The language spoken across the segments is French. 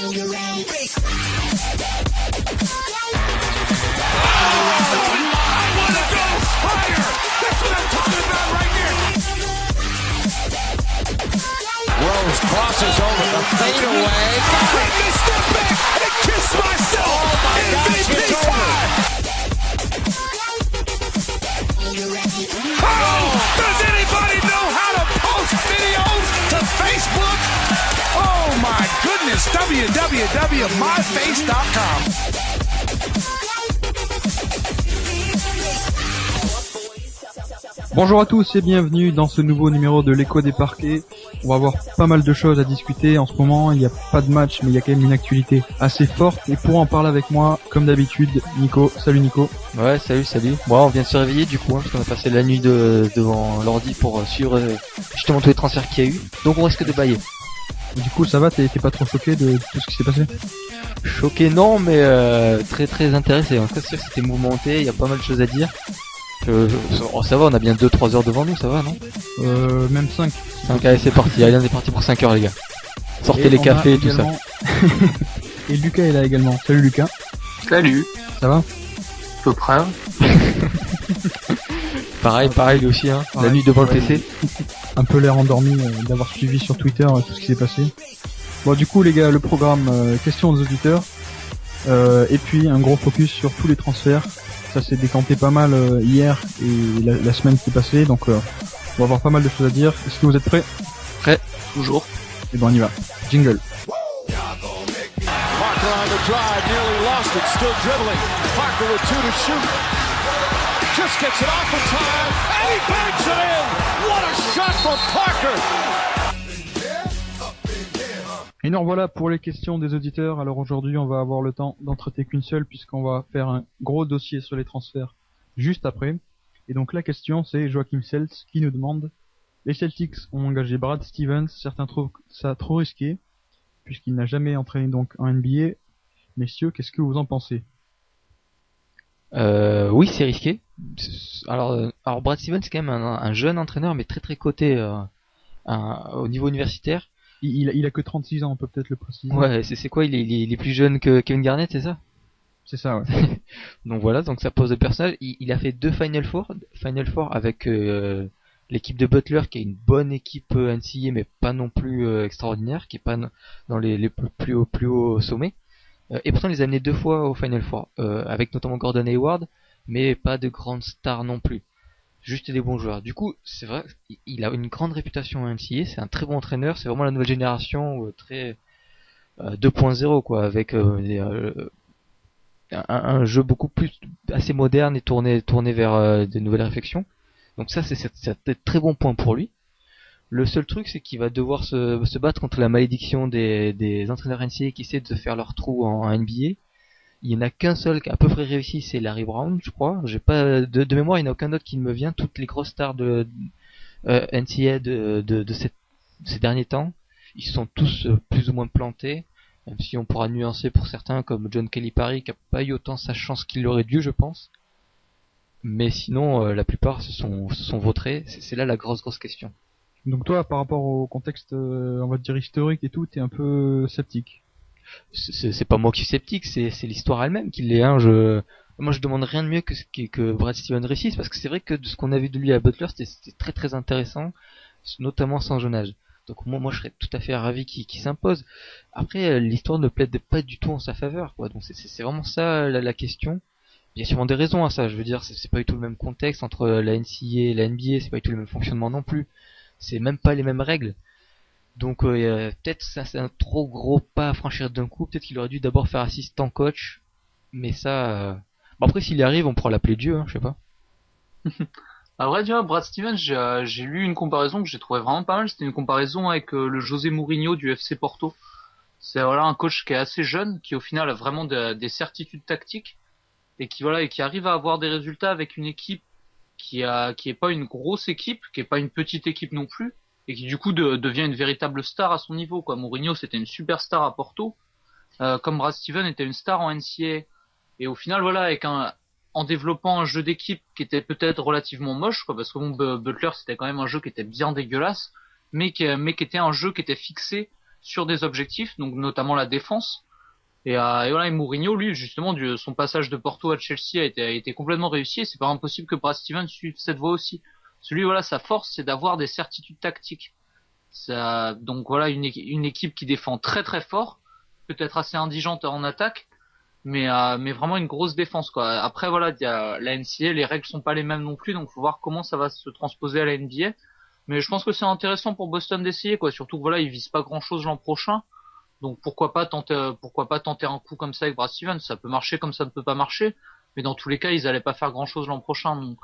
Rose crosses over the fadeaway. Let me step back and kiss myself. Oh my gosh, it's over. Oh, does anybody know how to post videos to Facebook? Oh my goodness, www.myface.com. Bonjour à tous et bienvenue dans ce nouveau numéro de l'écho des parquets. On va avoir pas mal de choses à discuter en ce moment, il n'y a pas de match mais il y a quand même une actualité assez forte et pour en parler avec moi, comme d'habitude, Nico. Salut Nico. Ouais, salut. Bon, on vient de se réveiller du coup, parce qu'on a passé la nuit devant l'ordi pour suivre justement tous les transferts qu'il y a eu, donc on risque de bailler. Du coup ça va, t'es pas trop choqué de tout ce qui s'est passé? Choqué non, mais très très intéressé. En tout cas c'est sûr que c'était mouvementé, il y a pas mal de choses à dire. Ça va, on a bien 2-3 heures devant nous, ça va non? Même 5. 5, allez c'est parti, allez on est parti pour 5 heures les gars. Sortez les cafés et tout ça. Et Lucas est là également. Salut Lucas. Salut. Ça va? À peu près. Pareil lui aussi hein, pareil, la nuit devant le PC. Un peu l'air endormi d'avoir suivi sur Twitter tout ce qui s'est passé. Bon du coup les gars, le programme questions des auditeurs et puis un gros focus sur tous les transferts. Ça s'est décanté pas mal hier et la semaine qui est passée, donc on va avoir pas mal de choses à dire. Est-ce que vous êtes prêts? Prêt, toujours. Et ben on y va. Jingle. Parker on the drive, nearly lost it, still dribbling. Parker with 2 to shoot. Just gets it off in time, and he banks it in! What a shot from Parker! Et nous revoilà pour les questions des auditeurs. Alors aujourd'hui, on va avoir le temps d'en traiter qu'une seule puisqu'on va faire un gros dossier sur les transferts juste après. Et donc la question, c'est Joachim Seltz qui nous demande: les Celtics ont engagé Brad Stevens, certains trouvent ça trop risqué puisqu'il n'a jamais entraîné donc en NBA. Messieurs, qu'est-ce que vous en pensez? Oui, c'est risqué. Alors Brad Stevens c'est quand même un jeune entraîneur mais très très coté au niveau universitaire. Il a que 36 ans, on peut peut-être le préciser. Ouais, c'est quoi, il est plus jeune que Kevin Garnett, c'est ça? C'est ça, ouais. Donc voilà, donc ça pose le personnage. Il a fait 2 Final Four avec l'équipe de Butler, qui est une bonne équipe NCAA, mais pas non plus extraordinaire, qui est pas dans les plus hauts sommets. Et pourtant, il les a amenés 2 fois au Final Four, avec notamment Gordon Hayward, mais pas de grandes stars non plus. Juste des bons joueurs. Du coup, c'est vrai, il a une grande réputation à NCAA, c'est un très bon entraîneur, c'est vraiment la nouvelle génération très 2.0 quoi, avec un jeu beaucoup plus assez moderne et tourné vers des nouvelles réflexions. Donc ça c'est un très bon point pour lui. Le seul truc c'est qu'il va devoir se battre contre la malédiction des entraîneurs NCAA qui essaient de faire leur trou en NBA. Il n'y en a qu'un seul qui a à peu près réussi, c'est Larry Brown, je crois. J'ai pas de mémoire, il n'y en a aucun autre qui me vient. Toutes les grosses stars de NCAA de ces derniers temps, ils sont tous plus ou moins plantés. Même si on pourra nuancer pour certains, comme John Calipari, qui a pas eu autant sa chance qu'il aurait dû, je pense. Mais sinon, la plupart se sont vautrés. C'est là la grosse question. Donc toi, par rapport au contexte, on va dire historique et tout, t'es un peu sceptique? C'est pas moi qui suis sceptique, c'est l'histoire elle-même qui l'est. Moi je demande rien de mieux que Brad Stevens réussisse, parce que c'est vrai que de ce qu'on a vu de lui à Butler, c'était très très intéressant, notamment sans jeune âge. Donc moi je serais tout à fait ravi qu'il s'impose. Après l'histoire ne plaide pas du tout en sa faveur, quoi. Donc c'est vraiment ça la question. Il y a sûrement des raisons à ça, je veux dire, c'est pas du tout le même contexte entre la NCAA et la NBA, c'est pas du tout le même fonctionnement non plus. C'est même pas les mêmes règles. Donc peut-être ça c'est un trop gros pas à franchir d'un coup. Peut-être qu'il aurait dû d'abord faire assistant coach. Mais ça... Bon, après s'il y arrive on pourra l'appeler Dieu, hein, je sais pas. À vrai dire, Brad Stevens, j'ai lu une comparaison que j'ai trouvé vraiment pas mal. C'était une comparaison avec le José Mourinho du FC Porto. C'est voilà un coach qui est assez jeune, qui au final a vraiment des certitudes tactiques et qui arrive à avoir des résultats avec une équipe qui est pas une grosse équipe, qui est pas une petite équipe non plus, et qui du coup devient une véritable star à son niveau, quoi. Mourinho c'était une superstar à Porto, comme Brad Stevens était une star en NCAA. Et au final voilà, en développant un jeu d'équipe qui était peut-être relativement moche, quoi, parce que Butler c'était quand même un jeu qui était bien dégueulasse, mais qui était un jeu qui était fixé sur des objectifs, donc notamment la défense. Et voilà, et Mourinho, lui, justement, son passage de Porto à Chelsea a été complètement réussi, et c'est pas impossible que Brad Stevens suive cette voie aussi. Celui, voilà, sa force, c'est d'avoir des certitudes tactiques. Donc voilà, une équipe qui défend très très fort, peut-être assez indigente en attaque, mais vraiment une grosse défense, quoi. Après, voilà, il y a la NCAA, les règles sont pas les mêmes non plus, donc faut voir comment ça va se transposer à la NBA. Mais je pense que c'est intéressant pour Boston d'essayer, quoi. Surtout que voilà, ils visent pas grand-chose l'an prochain. Donc pourquoi pas tenter un coup comme ça avec Brad Stevens. Ça peut marcher comme ça ne peut pas marcher, mais dans tous les cas ils allaient pas faire grand chose l'an prochain, donc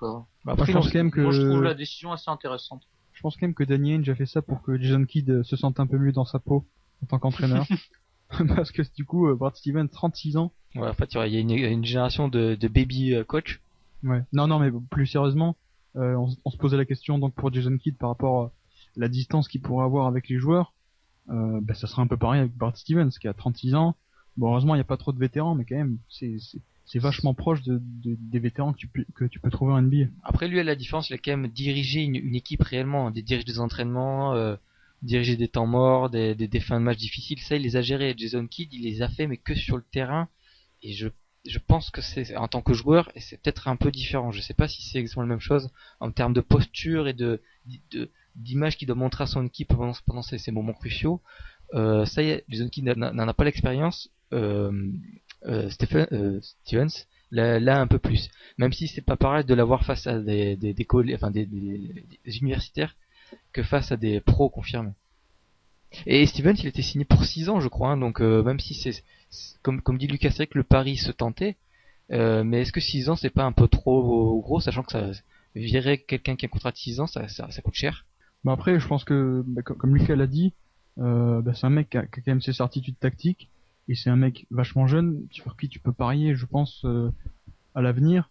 Après, je trouve la décision assez intéressante. Je pense quand même que Danny Ainge a fait ça pour que Jason Kidd se sente un peu mieux dans sa peau en tant qu'entraîneur. Parce que du coup Brad Stevens 36 ans. Ouais, en fait il y a une génération de baby coach. Ouais. Non mais plus sérieusement, on se posait la question donc pour Jason Kidd par rapport à la distance qu'il pourrait avoir avec les joueurs. Ça serait un peu pareil avec Brad Stevens qui a 36 ans. Bon, heureusement il n'y a pas trop de vétérans, mais quand même c'est vachement proche des vétérans que tu peux trouver en NBA. Après lui, à la différence, il a quand même dirigé une équipe réellement, dirige des entraînements, diriger des temps morts, des fins de match difficiles. Ça, il les a gérés. Jason Kidd, il les a fait, mais que sur le terrain. Et je pense que c'est en tant que joueur, et c'est peut-être un peu différent. Je sais pas si c'est exactement la même chose en termes de posture et d'image qu'il doit montrer à son équipe pendant ces moments cruciaux. Ça y est, Jason Kidd n'en a pas l'expérience. Stevens là un peu plus, même si c'est pas pareil de l'avoir face à des universitaires que face à des pros confirmés. Et Stevens, il était signé pour 6 ans je crois, hein, donc même si c'est comme dit Lucas, c'est vrai que le pari se tentait, mais est-ce que 6 ans c'est pas un peu trop gros, sachant que ça virer quelqu'un qui a un contrat de 6 ans, ça coûte cher. Bah après je pense que comme Lucas l'a dit, c'est un mec qui a quand même ses certitudes tactiques. Et c'est un mec vachement jeune sur qui tu peux parier, je pense, à l'avenir.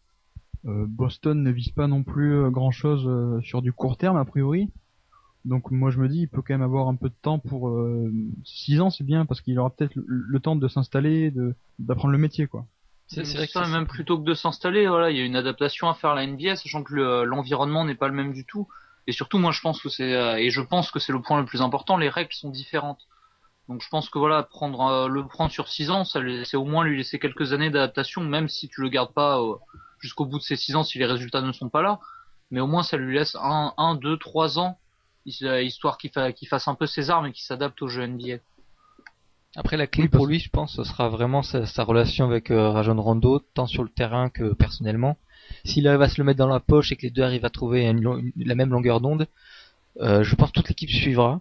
Boston ne vise pas non plus grand chose sur du court terme a priori. Donc moi je me dis il peut quand même avoir un peu de temps pour 6 ans, c'est bien parce qu'il aura peut-être le temps de s'installer, d'apprendre le métier, quoi. C'est vrai que ça, même plutôt que de s'installer, voilà, il y a une adaptation à faire à la NBA, sachant que l'environnement n'est pas le même du tout. Et surtout, moi je pense que je pense que c'est le point le plus important, les règles sont différentes. Donc je pense que voilà, le prendre sur 6 ans, c'est au moins lui laisser quelques années d'adaptation, même si tu le gardes pas jusqu'au bout de ces 6 ans si les résultats ne sont pas là. Mais au moins ça lui laisse 1, 2, 3 ans, histoire qu'il fasse un peu ses armes et qu'il s'adapte au jeu NBA. Après la clé pour lui, je pense, ce sera vraiment sa relation avec Rajon Rondo, tant sur le terrain que personnellement. S'il arrive à se le mettre dans la poche et que les deux arrivent à trouver la même longueur d'onde, je pense que toute l'équipe suivra.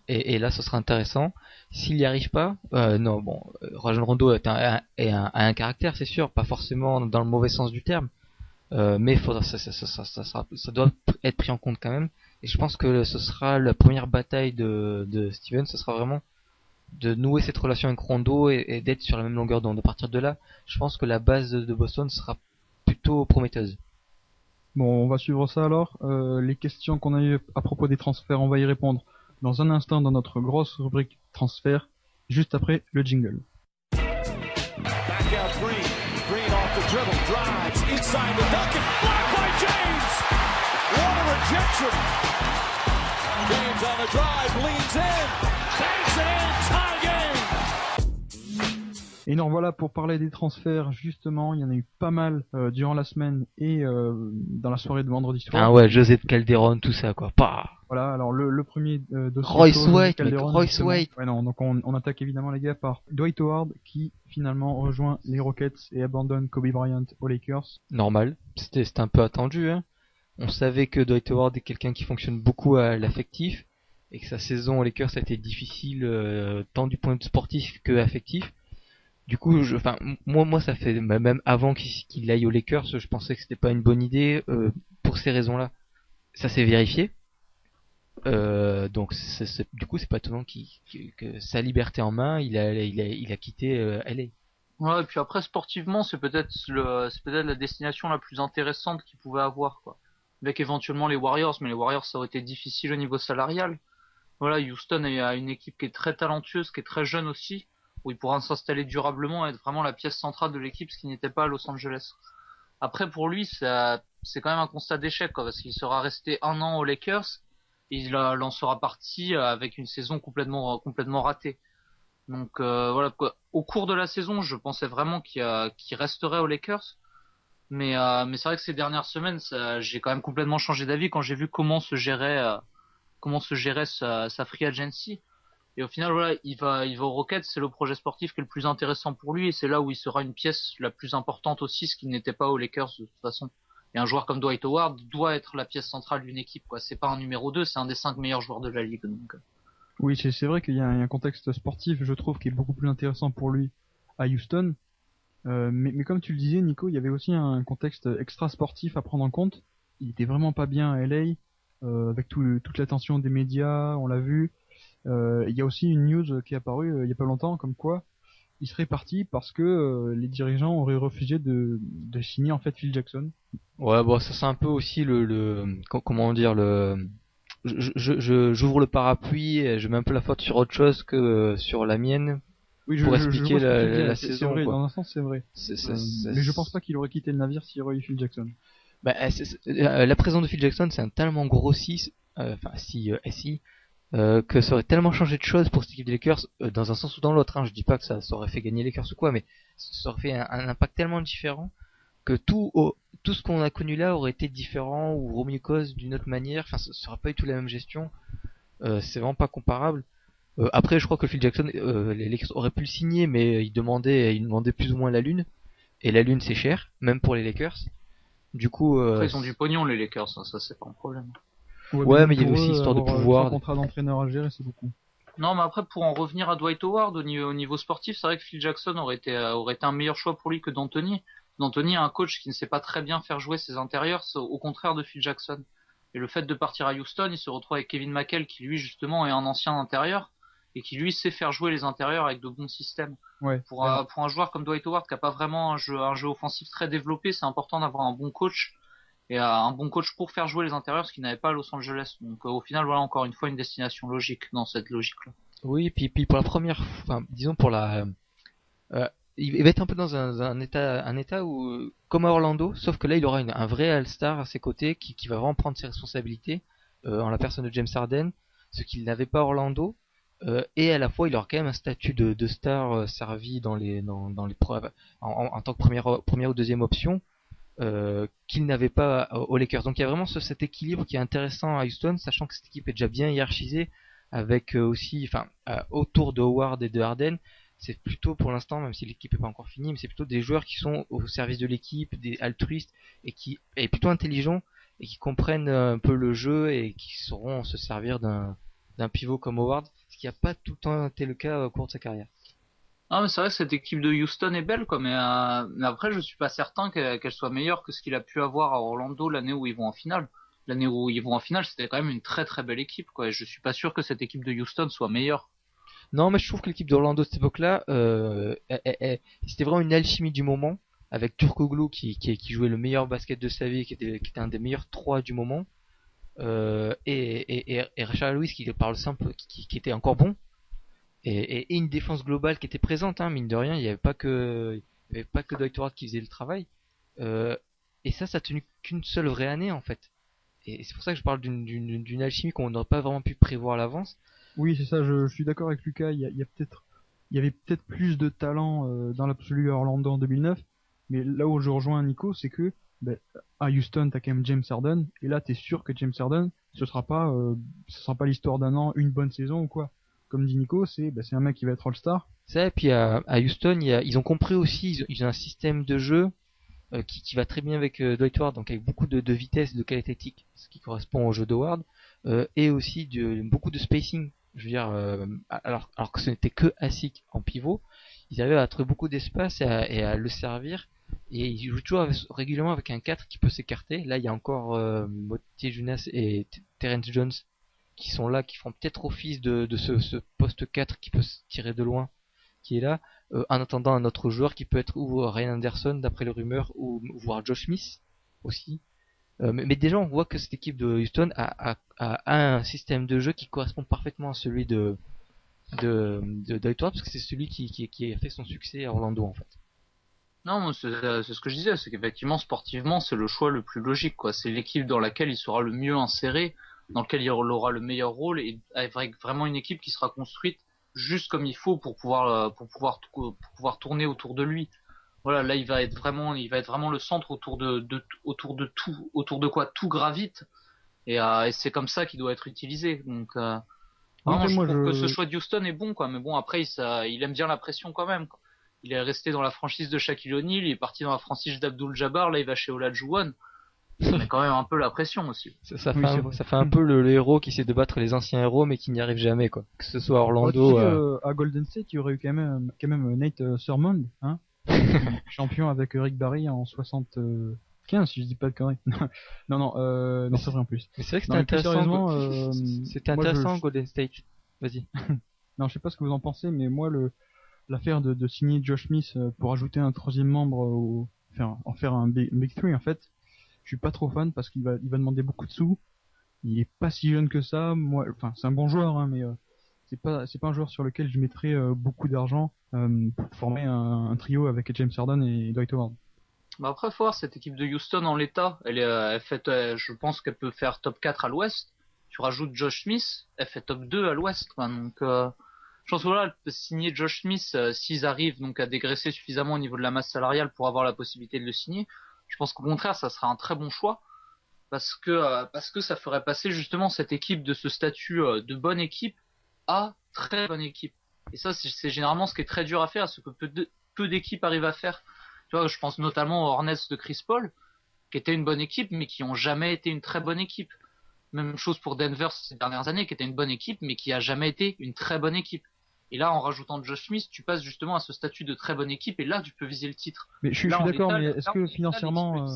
Et là, ce sera intéressant. S'il n'y arrive pas, non, bon, Rajon Rondo a un caractère, c'est sûr, pas forcément dans le mauvais sens du terme, mais ça doit être pris en compte quand même. Et je pense que ce sera la première bataille de Steven, ce sera vraiment de nouer cette relation avec Rondo et d'être sur la même longueur d'onde. À partir de là, je pense que la base de Boston sera plutôt prometteuse. Bon, on va suivre ça alors. Les questions qu'on a eues à propos des transferts, on va y répondre dans un instant dans notre grosse rubrique transfert, juste après le jingle. Back out Green off the dribble, drives inside the Duncan, blocked by James. What a rejection. James on the drive, leans in, bangs it in, tie game. Et nous voilà pour parler des transferts. Justement, il y en a eu pas mal durant la semaine et dans la soirée de vendredi soir. Ah ouais, José de Calderon, tout ça quoi. Bah. Voilà, alors le premier dossier. Royce White. Ouais, non, donc on attaque évidemment les gars par Dwight Howard qui finalement rejoint les Rockets et abandonne Kobe Bryant aux Lakers. Normal, c'était un peu attendu, hein. On savait que Dwight Howard est quelqu'un qui fonctionne beaucoup à l'affectif et que sa saison aux Lakers a été difficile tant du point de vue sportif que affectif. Du coup, moi ça fait même avant qu'il aille aux Lakers, je pensais que c'était pas une bonne idée pour ces raisons-là. Ça s'est vérifié. Donc du coup c'est pas étonnant que sa liberté en main, il a quitté LA. Ouais, et puis après sportivement c'est peut-être la destination la plus intéressante qu'il pouvait avoir, quoi. Avec éventuellement les Warriors, mais les Warriors ça aurait été difficile au niveau salarial. Voilà, Houston a une équipe qui est très talentueuse, qui est très jeune aussi, où il pourra s'installer durablement et être vraiment la pièce centrale de l'équipe, ce qui n'était pas à Los Angeles. Après pour lui c'est quand même un constat d'échec, quoi, parce qu'il sera resté 1 an aux Lakers. et il en sera parti avec une saison complètement ratée. Donc voilà, quoi. Au cours de la saison, je pensais vraiment qu'il resterait aux Lakers. Mais c'est vrai que ces dernières semaines, j'ai quand même complètement changé d'avis quand j'ai vu comment se gérait sa free agency. Et au final, voilà, il va aux Rockets, c'est le projet sportif qui est le plus intéressant pour lui, et c'est là où il sera une pièce la plus importante aussi, ce qui n'était pas aux Lakers de toute façon. Et un joueur comme Dwight Howard doit être la pièce centrale d'une équipe, quoi. C'est pas un numéro 2, c'est un des 5 meilleurs joueurs de la ligue, donc. Oui, c'est vrai qu'il y a un contexte sportif, je trouve, qui est beaucoup plus intéressant pour lui à Houston. Mais comme tu le disais, Nico, il y avait aussi un contexte extra sportif à prendre en compte. Il était vraiment pas bien à LA, avec toute l'attention des médias, on l'a vu. Il y a aussi une news qui est apparue il y a pas longtemps, comme quoi il serait parti parce que les dirigeants auraient refusé de signer en fait Phil Jackson. Ouais, bon, ça c'est un peu aussi comment dire, j'ouvre le parapluie et je mets un peu la faute sur autre chose que sur la mienne Oui, pour je expliquer vois ce que tu veux dire, la c'est saison, vrai, quoi. dans un sens c'est vrai. C'est- Mais je pense pas qu'il aurait quitté le navire s'il y aurait eu Phil Jackson. Bah, la présence de Phil Jackson, c'est un tellement grossi, enfin si, que ça aurait tellement changé de choses pour cette équipe des Lakers, dans un sens ou dans l'autre. Hein. Je dis pas que ça aurait fait gagner les Lakers ou quoi, mais ça aurait fait un impact tellement différent que tout ce qu'on a connu là aurait été différent ou remis en cause d'une autre manière. Enfin, ça aurait pas eu tout la même gestion. C'est vraiment pas comparable. Après, je crois que Phil Jackson, les Lakers auraient pu le signer, mais il demandait plus ou moins la lune. Et la lune, c'est cher, même pour les Lakers. Du coup, Après, ils ont du pognon, les Lakers, hein, ça c'est pas un problème. Ouais, même mais il y avait pour aussi eux, histoire de avoir pouvoir. 3 contrats d'entraîneur à gérer, c'est beaucoup. Non, mais après, pour en revenir à Dwight Howard, au niveau sportif, c'est vrai que Phil Jackson aurait été un meilleur choix pour lui que D'Antoni. D'Antoni est un coach qui ne sait pas très bien faire jouer ses intérieurs, c'est au contraire de Phil Jackson. Et le fait de partir à Houston, il se retrouve avec Kevin McHale, qui lui, justement, est un ancien intérieur, et qui lui sait faire jouer les intérieurs avec de bons systèmes. Ouais. Pour un joueur comme Dwight Howard, qui a pas vraiment un jeu offensif très développé, c'est important d'avoir un bon coach, et un bon coach pour faire jouer les intérieurs, ce qu'il n'avait pas à Los Angeles. Donc au final, voilà encore une fois une destination logique dans cette logique-là. Oui, puis pour la première, enfin, disons pour euh, il va être un peu dans un état où, comme à Orlando, sauf que là il aura un vrai All-Star à ses côtés qui va vraiment prendre ses responsabilités, en la personne de James Harden, ce qu'il n'avait pas à Orlando, et à la fois il aura quand même un statut de star servi en tant que première ou deuxième option. Qu'il n'avait pas aux Lakers. Donc il y a vraiment cet équilibre qui est intéressant à Houston, sachant que cette équipe est déjà bien hiérarchisée, avec aussi, enfin, autour de Howard et de Harden, c'est plutôt pour l'instant, même si l'équipe est pas encore finie, mais c'est plutôt des joueurs qui sont au service de l'équipe, des altruistes et qui est plutôt intelligents et qui comprennent un peu le jeu et qui sauront se servir d'un pivot comme Howard, ce qui n'a pas tout le temps été le cas au cours de sa carrière. Ah, mais c'est vrai que cette équipe de Houston est belle, quoi, mais après, je suis pas certain qu'elle soit meilleure que ce qu'il a pu avoir à Orlando l'année où ils vont en finale. L'année où ils vont en finale, c'était quand même une très très belle équipe, quoi, et je suis pas sûr que cette équipe de Houston soit meilleure. Non, mais je trouve que l'équipe d'Orlando de cette époque-là, c'était vraiment une alchimie du moment, avec Turkoglu qui jouait le meilleur basket de sa vie, qui était un des meilleurs 3 du moment, et Rachel Lewis qui par le simple, qui était encore bon, et une défense globale qui était présente, hein, mine de rien, il y avait pas que Dwight Howard qui faisait le travail, euh, et ça a tenu qu'une seule vraie année en fait. Et c'est pour ça que je parle d'une alchimie qu'on n'aurait pas vraiment pu prévoir à l'avance. Oui, c'est ça, je suis d'accord avec Lucas, il y avait peut-être plus de talent dans l'absolu à Orlando en 2009, mais là où je rejoins Nico, c'est que à Houston, t'as quand même James Harden, et là t'es sûr que James Harden, ce sera pas l'histoire d'un an, une bonne saison ou quoi. Comme dit Nico, c'est un mec qui va être All-Star. Ça, et puis à Houston, ils ont compris aussi, ils ont un système de jeu qui va très bien avec Dwight Howard, donc avec beaucoup de vitesse, de qualité athlétique, ce qui correspond au jeu d'Howard, et aussi beaucoup de spacing. Je veux dire, alors que ce n'était que Asik en pivot, ils arrivaient à trouver beaucoup d'espace et à le servir, et ils jouent toujours régulièrement avec un 4 qui peut s'écarter. Là, il y a encore Motier Jonas et Terrence Jones qui sont là, qui font peut-être office de ce poste 4 qui peut se tirer de loin, qui est là, en attendant un autre joueur qui peut être ou Ryan Anderson d'après les rumeurs, ou voire Josh Smith aussi. Mais déjà on voit que cette équipe de Houston a un système de jeu qui correspond parfaitement à celui de Dwight Howard, parce que c'est celui qui a fait son succès à Orlando en fait. Non, c'est ce que je disais, c'est qu'effectivement, sportivement, c'est le choix le plus logique, quoi. C'est l'équipe dans laquelle il sera le mieux inséré, dans lequel il aura le meilleur rôle et avec vraiment une équipe qui sera construite juste comme il faut pour pouvoir tourner autour de lui. Voilà, là il va être vraiment le centre autour de tout, autour de quoi tout gravite et c'est comme ça qu'il doit être utilisé. Donc vraiment, je trouve que ce choix de Houston est bon, quoi. Mais bon, après il aime bien la pression quand même, quoi. Il est resté dans la franchise de Shaquille O'Neal, il est parti dans la franchise d'Abdul Jabbar, là il va chez Olajuwon. Ça met quand même un peu la pression aussi. Ça fait un peu le héros qui essaie de battre les anciens héros mais qui n'y arrive jamais, quoi. Que ce soit Orlando. À Golden State, il y aurait eu quand même Nate Thurmond, hein, champion avec Rick Barry en 75, si je dis pas de conneries. non, c'est vrai en plus. Mais c'est vrai que c'était intéressant Golden State. Vas-y. Non, je sais pas ce que vous en pensez, mais moi l'affaire de signer Josh Smith pour ajouter un troisième membre, en faire un Big Three en fait. Je suis pas trop fan parce qu'il va demander beaucoup de sous. Il est pas si jeune que ça. Moi, enfin, c'est un bon joueur, hein, mais c'est pas un joueur sur lequel je mettrais beaucoup d'argent pour former un trio avec James Harden et Dwight Howard. Bah après, faut voir cette équipe de Houston en l'état. Je pense qu'elle peut faire top 4 à l'Ouest. Tu rajoutes Josh Smith, elle fait top 2 à l'Ouest, quoi. Donc, je pense que voilà, signer Josh Smith, s'ils arrivent donc à dégraisser suffisamment au niveau de la masse salariale pour avoir la possibilité de le signer. Je pense qu'au contraire, ça sera un très bon choix parce que ça ferait passer justement cette équipe de ce statut de bonne équipe à très bonne équipe. Et ça, c'est généralement ce qui est très dur à faire, ce que peu d'équipes arrivent à faire. Tu vois, je pense notamment aux Hornets de Chris Paul, qui étaient une bonne équipe, mais qui ont jamais été une très bonne équipe. Même chose pour Denver ces dernières années, qui était une bonne équipe, mais qui a jamais été une très bonne équipe. Et là, en rajoutant Josh Smith, tu passes justement à ce statut de très bonne équipe, et là, tu peux viser le titre. Mais je suis d'accord, mais est-ce que financièrement,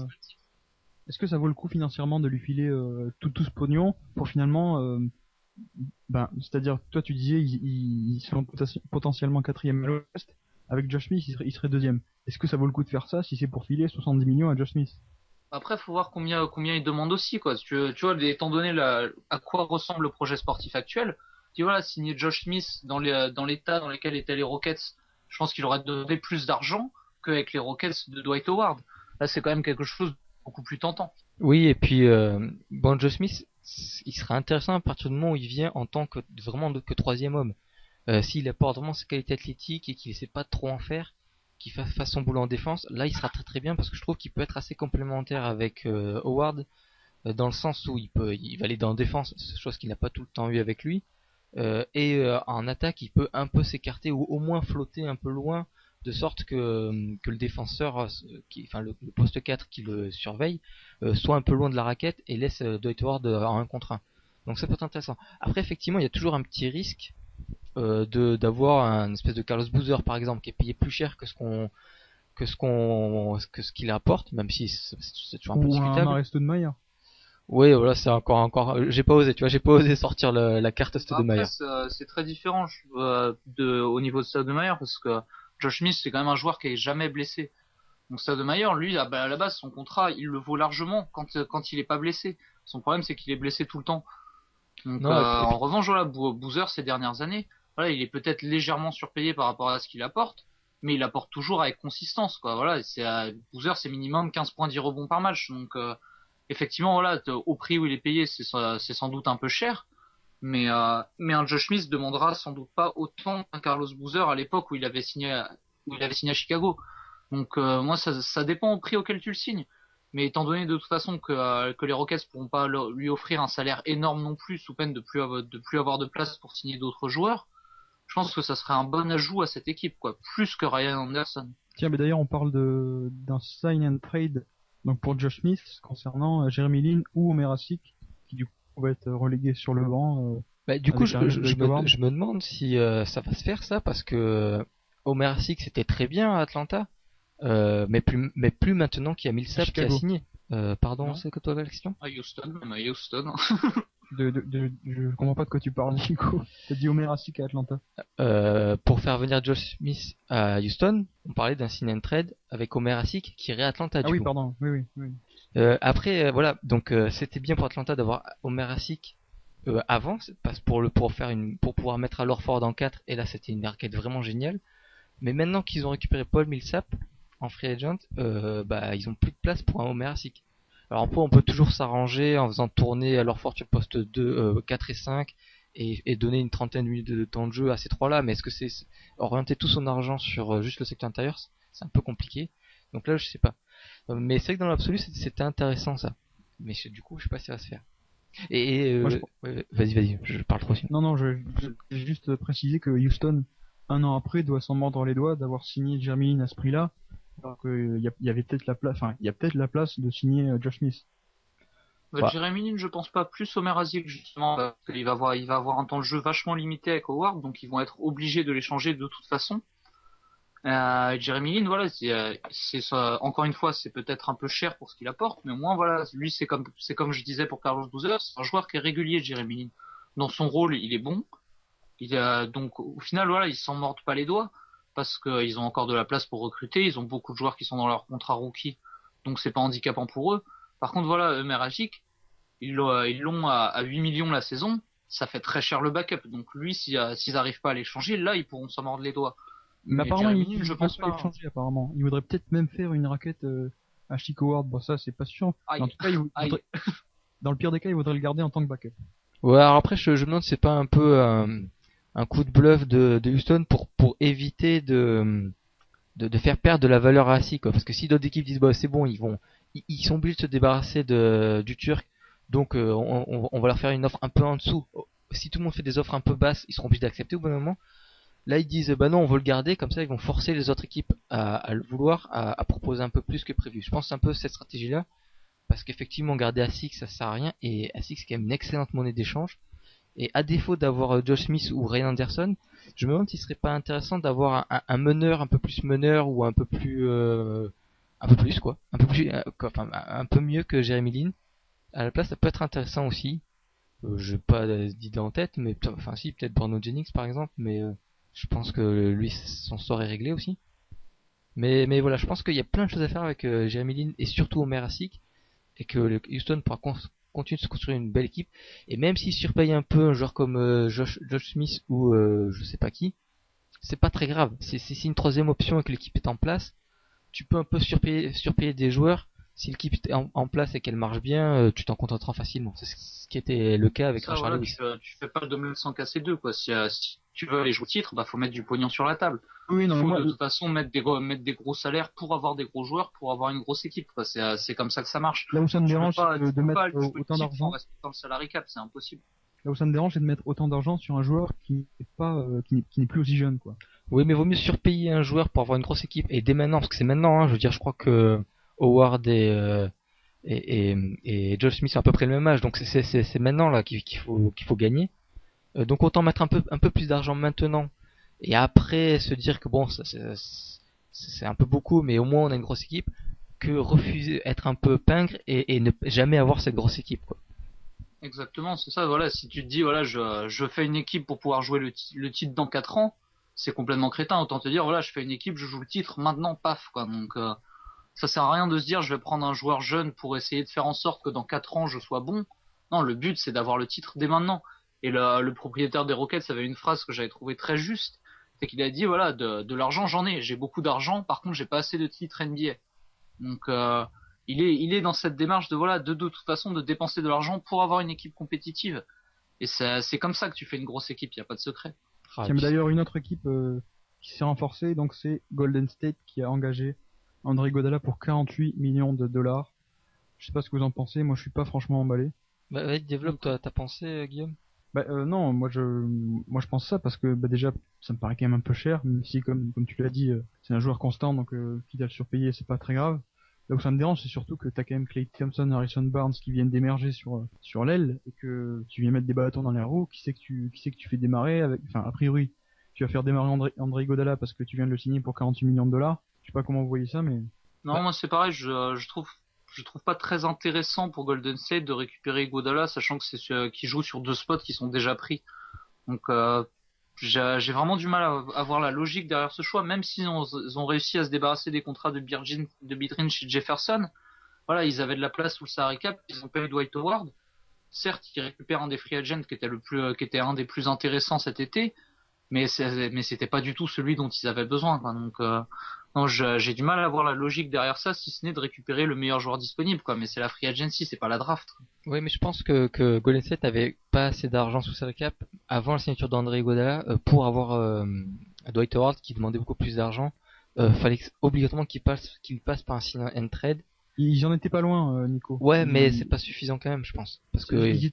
est-ce que ça vaut le coup financièrement de lui filer tout ce pognon pour finalement, c'est-à-dire, toi tu disais, ils sont potentiellement quatrième à l'Ouest, avec Josh Smith, il serait deuxième. Est-ce que ça vaut le coup de faire ça si c'est pour filer 70 millions à Josh Smith? Après, faut voir combien il demande aussi, quoi. Tu vois, étant donné à quoi ressemble le projet sportif actuel, tu vois, signer Josh Smith dans l'état dans lequel étaient les Rockets, je pense qu'il aurait donné plus d'argent qu'avec les Rockets de Dwight Howard. Là, c'est quand même quelque chose de beaucoup plus tentant. Oui, et puis Josh Smith, il serait intéressant à partir du moment où il vient en tant que vraiment que troisième homme. S'il apporte vraiment ses qualités athlétiques et qu'il essaie pas de trop en faire, qu'il fasse son boulot en défense, là il sera très très bien parce que je trouve qu'il peut être assez complémentaire avec Howard dans le sens où il va aller dans la défense, chose qu'il n'a pas tout le temps eu avec lui. En attaque, il peut un peu s'écarter ou au moins flotter un peu loin, de sorte que le défenseur, le poste 4 qui le surveille, soit un peu loin de la raquette et laisse Dwight Howard en 1 contre 1. Donc ça peut être intéressant. Après, effectivement, il y a toujours un petit risque d'avoir un espèce de Carlos Boozer, par exemple, qui est payé plus cher que ce qu'il apporte, même si c'est toujours un peu discutable. Ou un Stoudemire. Oui, voilà, c'est encore. J'ai pas osé sortir la carte Stoudemire. C'est très différent au niveau de Stoudemire parce que Josh Smith c'est quand même un joueur qui est jamais blessé. Donc Stoudemire, lui, à la base, son contrat, il le vaut largement quand il est pas blessé. Son problème, c'est qu'il est blessé tout le temps. Donc, en revanche, voilà, Boozer ces dernières années, voilà, il est peut-être légèrement surpayé par rapport à ce qu'il apporte, mais il apporte toujours avec consistance, quoi. Voilà, Boozer, c'est minimum 15 points 10 rebonds par match. Donc, effectivement, voilà, au prix où il est payé, c'est sans doute un peu cher, mais un Josh Smith demandera sans doute pas autant qu'un Carlos Boozer à l'époque où il avait signé à Chicago. Donc, moi, ça dépend au prix auquel tu le signes. Mais étant donné de toute façon que les Rockets pourront pas lui offrir un salaire énorme non plus, sous peine de plus avoir de place pour signer d'autres joueurs, je pense que ça serait un bon ajout à cette équipe, quoi, plus que Ryan Anderson. Tiens, mais d'ailleurs, on parle d'un sign and trade, donc pour Josh Smith, concernant Jeremy Lin ou Omer Asik, qui du coup va être relégué sur le banc. Du coup, je me demande si ça va se faire ça, parce que Omer Asik c'était très bien à Atlanta. Mais plus maintenant qu'il y a Millsap qui a signé. Pardon, c'est que toi la question? À Houston, même à Houston. Je comprends pas de quoi tu parles, Nico. T'as dit Omer Asik à Atlanta. Pour faire venir Josh Smith à Houston, on parlait d'un sign and trade avec Omer Asik qui irait à Atlanta. Ah oui, pardon. Oui. Après, voilà, donc c'était bien pour Atlanta d'avoir Omer Asik avant, pour pouvoir mettre à l'Orford en 4, et là c'était une arcade vraiment géniale. Mais maintenant qu'ils ont récupéré Paul Millsap en free agent, ils ont plus de place pour un Omer Asik. Alors on peut toujours s'arranger en faisant tourner à leur fortune poste 2, 4 et 5 et donner une trentaine de minutes de temps de jeu à ces trois-là, mais est-ce que c'est orienter tout son argent sur juste le secteur intérieur, c'est un peu compliqué. Donc là, je sais pas. Mais c'est vrai que dans l'absolu, c'était intéressant ça. Mais du coup, je sais pas si ça va se faire. Moi, Ouais, vas-y, je parle trop aussi. Non, j'ai juste précisé que Houston, un an après, doit s'en mordre les doigts d'avoir signé Jeremy Lin à ce prix-là, alors qu'il y avait peut-être la place, enfin, il y a peut-être la place de signer Josh Smith. Jeremy Lin, je pense pas, plus Omer Asik justement, parce qu'il va avoir un temps de jeu vachement limité avec Howard, donc ils vont être obligés de l'échanger de toute façon. Jeremy Lin, voilà, c'est ça, encore une fois, c'est peut-être un peu cher pour ce qu'il apporte, mais au moins voilà, lui c'est comme je disais pour Carlos Boozer, c'est un joueur qui est régulier, Jeremy Lin. Dans son rôle, il est bon. Donc au final, voilà, ils s'en mordent pas les doigts parce qu'ils ont encore de la place pour recruter. Ils ont beaucoup de joueurs qui sont dans leur contrat rookie, donc c'est pas handicapant pour eux. Par contre, voilà, Meragic, ils l'ont à 8 millions la saison. Ça fait très cher le backup. Donc lui, s'ils arrivent pas à l'échanger, là, ils pourront s'en mordre les doigts. Mais apparemment, je pense pas. Changer, apparemment. Il voudrait peut-être même faire une raquette à Chico Ward. Bon, ça, c'est pas sûr. En tout cas, dans le pire des cas, il voudrait le garder en tant que backup. Ouais, alors après, je me demande si c'est pas un peu un coup de bluff de Houston pour éviter de faire perdre de la valeur à Asik, quoi. Parce que si d'autres équipes disent bah c'est bon, ils sont obligés de se débarrasser du Turc, donc on va leur faire une offre un peu en dessous. Si tout le monde fait des offres un peu basses, ils seront obligés d'accepter au bon moment. Là ils disent bah non, on veut le garder, comme ça ils vont forcer les autres équipes à le vouloir, à proposer un peu plus que prévu. Je pense que c'est un peu cette stratégie là, parce qu'effectivement garder Asik ça sert à rien, et Asik c'est quand même une excellente monnaie d'échange. Et à défaut d'avoir Josh Smith ou Ray Anderson, je me demande s'il serait pas intéressant d'avoir un meneur un peu plus meneur, ou un peu plus quoi, un peu plus enfin, un peu mieux que Jeremy Lin. À la place, ça peut être intéressant aussi. Je n'ai pas d'idée en tête, mais enfin si, peut-être Bruno Jennings par exemple, mais je pense que lui son sort est réglé aussi. Mais voilà, je pense qu'il y a plein de choses à faire avec Jeremy Lin et surtout Omer Asik, et que le Houston pourra continue de se construire une belle équipe. Et même s'il surpaye un peu un joueur comme Josh Smith ou je sais pas qui, c'est pas très grave. C'est une troisième option et que l'équipe est en place. Tu peux un peu surpayer des joueurs. Si l'équipe est en place et qu'elle marche bien, tu t'en contenteras facilement. C'est ce qui était le cas avec Rashard Lewis. Tu fais pas le domaine sans casser deux, quoi. Si tu veux aller jouer au titre, bah faut mettre du pognon sur la table. Oui, non, faut de toute façon mettre des gros salaires pour avoir des gros joueurs, pour avoir une grosse équipe, quoi. C'est comme ça que ça marche. Là où ça me dérange, c'est de mettre autant d'argent en respectant le salary cap, c'est impossible. Là où ça me dérange, c'est de mettre autant d'argent sur un joueur qui n'est pas, qui n'est plus aussi jeune, quoi. Oui, mais vaut mieux surpayer un joueur pour avoir une grosse équipe, et dès maintenant, parce que c'est maintenant, hein, je veux dire, je crois que Howard et Josh Smith sont à peu près le même âge, donc c'est maintenant là qu'il faut gagner. Donc autant mettre un peu plus d'argent maintenant, et après se dire que bon, c'est un peu beaucoup, mais au moins on a une grosse équipe, que refuser, être un peu pingre et ne jamais avoir cette grosse équipe, quoi. Exactement, c'est ça. Voilà, si tu te dis voilà, je fais une équipe pour pouvoir jouer le titre dans 4 ans, c'est complètement crétin. Autant te dire voilà, je fais une équipe, je joue le titre maintenant, paf, quoi. Donc ça sert à rien de se dire je vais prendre un joueur jeune pour essayer de faire en sorte que dans 4 ans je sois bon. Non, le but c'est d'avoir le titre dès maintenant. Et le propriétaire des Rockets avait une phrase que j'avais trouvée très juste, c'est qu'il a dit voilà, de l'argent j'en ai, j'ai beaucoup d'argent, par contre j'ai pas assez de titres NBA. Donc il est dans cette démarche de voilà, de toute façon de dépenser de l'argent pour avoir une équipe compétitive. Et c'est comme ça que tu fais une grosse équipe, il y a pas de secret. Il y a d'ailleurs une autre équipe qui s'est renforcée, donc c'est Golden State qui a engagé André Iguodala pour 48 millions de dollars. Je sais pas ce que vous en pensez, moi je suis pas franchement emballé. Bah vas-y, développe ta pensée, Guillaume. Non, moi je pense ça parce que déjà ça me paraît quand même un peu cher, même si comme tu l'as dit, c'est un joueur constant, donc quitte à le surpayer, c'est pas très grave. Là où ça me dérange, c'est surtout que t'as quand même Klay Thompson, Harrison Barnes qui viennent d'émerger sur l'aile, et que tu viens mettre des bâtons dans les roues. Qui c'est que tu fais démarrer avec, enfin a priori tu vas faire démarrer André Iguodala parce que tu viens de le signer pour 48 millions de dollars. Je sais pas comment vous voyez ça, mais non, moi c'est pareil, je trouve pas très intéressant pour Golden State de récupérer Iguodala, sachant que c'est qui joue sur 2 spots qui sont déjà pris. Donc j'ai vraiment du mal à voir la logique derrière ce choix, même s'ils ont réussi à se débarrasser des contrats de Bidrinch et Jefferson. Voilà, ils avaient de la place sous le salary cap, ils ont payé Dwight Howard. Certes, ils récupèrent un des free agents qui était un des plus intéressants cet été, mais c'était pas du tout celui dont ils avaient besoin, quoi. Donc non, j'ai du mal à voir la logique derrière ça, si ce n'est de récupérer le meilleur joueur disponible, quoi. Mais c'est la free agency, c'est pas la draft. Oui, mais je pense que Golden State avait pas assez d'argent sous salary cap avant la signature d'André Iguodala pour avoir Dwight Howard qui demandait beaucoup plus d'argent. Fallait obligatoirement qu'il passe par un sign and trade. Ils en étaient pas loin, Nico. Ouais, mais c'est pas suffisant quand même, je pense. Parce que ils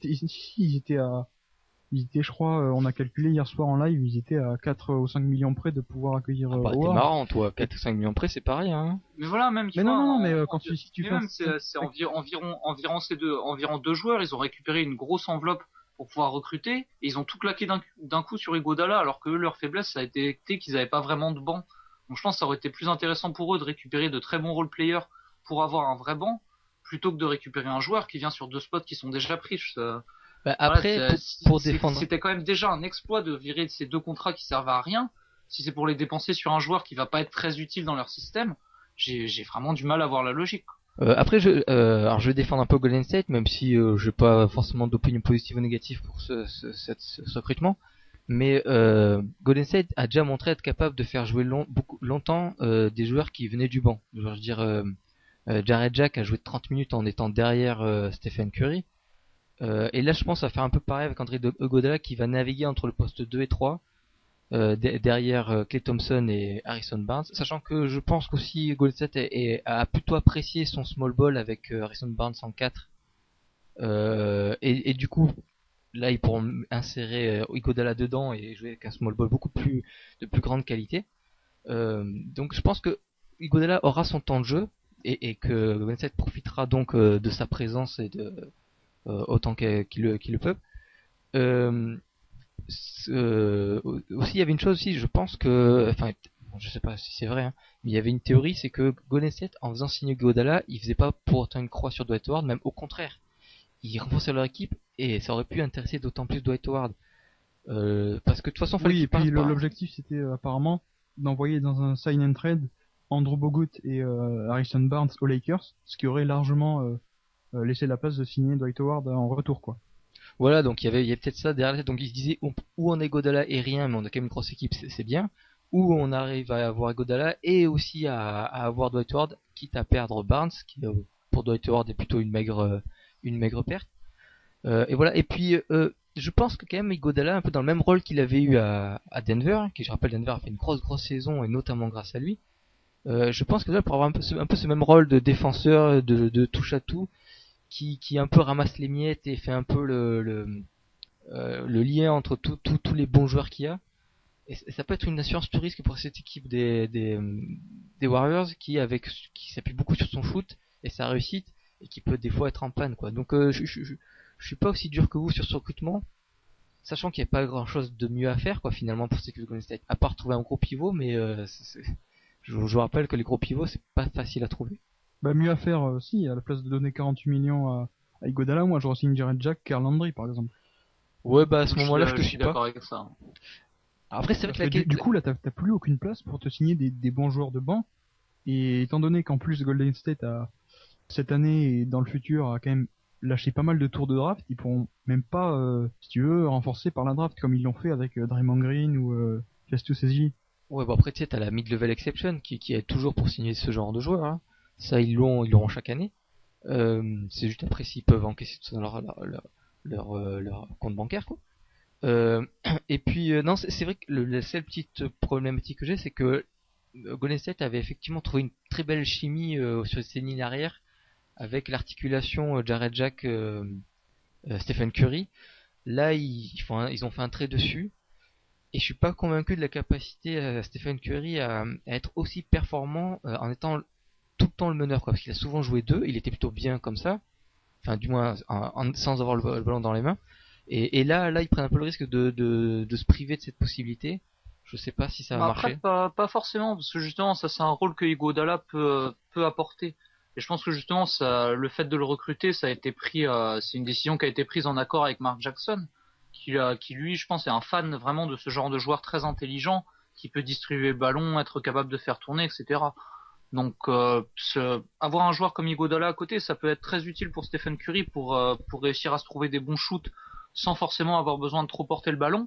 étaient, je crois, on a calculé hier soir en live, ils étaient à 4 ou 5 millions près de pouvoir accueillir t'es Howard. marrant, toi. 4 ou 5 millions près, c'est pareil, hein. Mais voilà, même. Mais non, mais quand si tu fais. Même, c'est environ ces environ 2 joueurs, ils ont récupéré une grosse enveloppe pour pouvoir recruter, et ils ont tout claqué d'un coup sur Iguodala, alors que eux, leur faiblesse, ça a été qu'ils avaient pas vraiment de banc. Donc je pense que ça aurait été plus intéressant pour eux de récupérer de très bons role players pour avoir un vrai banc, plutôt que de récupérer un joueur qui vient sur 2 spots qui sont déjà pris. Après, voilà, pour défendre. C'était quand même déjà un exploit de virer de ces 2 contrats qui servent à rien. Si c'est pour les dépenser sur un joueur qui va pas être très utile dans leur système, j'ai vraiment du mal à voir la logique. Après, alors je vais défendre un peu Golden State, même si j'ai pas forcément d'opinion positive ou négative pour ce recrutement. Mais Golden State a déjà montré être capable de faire jouer longtemps des joueurs qui venaient du banc. Je veux dire, Jared Jack a joué 30 minutes en étant derrière Stephen Curry. Et là, je pense à faire un peu pareil avec André Iguodala qui va naviguer entre le poste 2 et 3 derrière Klay Thompson et Harrison Barnes, sachant que je pense qu'aussi Golden State a plutôt apprécié son small ball avec Harrison Barnes en 4 et du coup là ils pourront insérer Iguodala dedans et jouer avec un small ball de plus grande qualité. Donc je pense que Iguodala aura son temps de jeu et que Golden State profitera donc de sa présence et de autant qu'ils le peuvent. Aussi il y avait une chose aussi, je pense que, enfin je sais pas si c'est vrai, hein, mais il y avait une théorie, c'est que Golden State en faisant signer Iguodala, il faisait pas pour autant une croix sur Dwight Howard, même au contraire, ils renforçaient leur équipe et ça aurait pu intéresser d'autant plus Dwight Howard, parce que de toute façon fallait Oui, et qu'il passe puis par... l'objectif c'était apparemment d'envoyer dans un sign and trade Andrew Bogut et Harrison Barnes aux Lakers, ce qui aurait largement laissé la place de signer Dwight Howard en retour, quoi. Voilà, donc il y avait peut-être ça derrière. Donc ils se disaient ou on est Iguodala et rien, mais on a quand même une grosse équipe, c'est bien. Ou on arrive à avoir Iguodala et aussi à avoir Dwight Howard, quitte à perdre Barnes, qui pour Dwight Howard est plutôt une maigre perte. Et voilà. Et puis je pense que quand même Iguodala, un peu dans le même rôle qu'il avait eu à Denver, qui je rappelle Denver a fait une grosse saison et notamment grâce à lui. Je pense que là pour avoir un peu ce même rôle de défenseur, de touche à tout, qui un peu ramasse les miettes et fait un peu le lien entre tous les bons joueurs qu'il y a. Et ça peut être une assurance tout risque pour cette équipe des Warriors qui s'appuie beaucoup sur son shoot et sa réussite et qui peut des fois être en panne, quoi. Donc je suis pas aussi dur que vous sur ce recrutement, sachant qu'il n'y a pas grand chose de mieux à faire, quoi, finalement, pour cette équipe de Golden State, à part trouver un gros pivot, mais je vous rappelle que les gros pivots c'est pas facile à trouver. Bah mieux à faire, si, à la place de donner 48 millions à Iguodala, moi j'aurais signé Jared Jack, Karl Landry par exemple. Ouais, bah à ce moment-là je te suis d'accord pas. avec ça. Après c'est vrai que Du coup là t'as plus aucune place pour te signer des bons joueurs de banc, et étant donné qu'en plus Golden State a cette année et dans le futur a quand même lâché pas mal de tours de draft, ils pourront même pas, si tu veux, renforcer par la draft comme ils l'ont fait avec Draymond Green ou Festus Ezeli. Ouais, bah après tu sais t'as la mid-level exception qui est toujours pour signer ce genre de joueurs, hein. Ça ils l'auront chaque année. C'est juste après s'ils peuvent encaisser tout ça dans leur compte bancaire, quoi. Et puis non, c'est vrai que la seule petite problématique que j'ai, c'est que Golden State avait effectivement trouvé une très belle chimie sur ses lignes arrière avec l'articulation Jared Jack Stephen Curry. Là ils ont fait un trait dessus et je suis pas convaincu de la capacité Stephen Curry à être aussi performant en étant tout le temps le meneur, quoi, parce qu'il a souvent joué 2, il était plutôt bien comme ça, enfin du moins sans avoir le ballon dans les mains, et là ils prennent un peu le risque de se priver de cette possibilité. Je sais pas si ça va marcher. Après, pas forcément, parce que justement ça c'est un rôle que Iguodala peut apporter, et je pense que justement ça, le fait de le recruter, ça a été pris, c'est une décision qui a été prise en accord avec Mark Jackson, qui lui je pense est un fan vraiment de ce genre de joueur très intelligent, qui peut distribuer le ballon, être capable de faire tourner, etc. Donc avoir un joueur comme Iguodala à côté, ça peut être très utile pour Stephen Curry pour réussir à se trouver des bons shoots sans forcément avoir besoin de trop porter le ballon.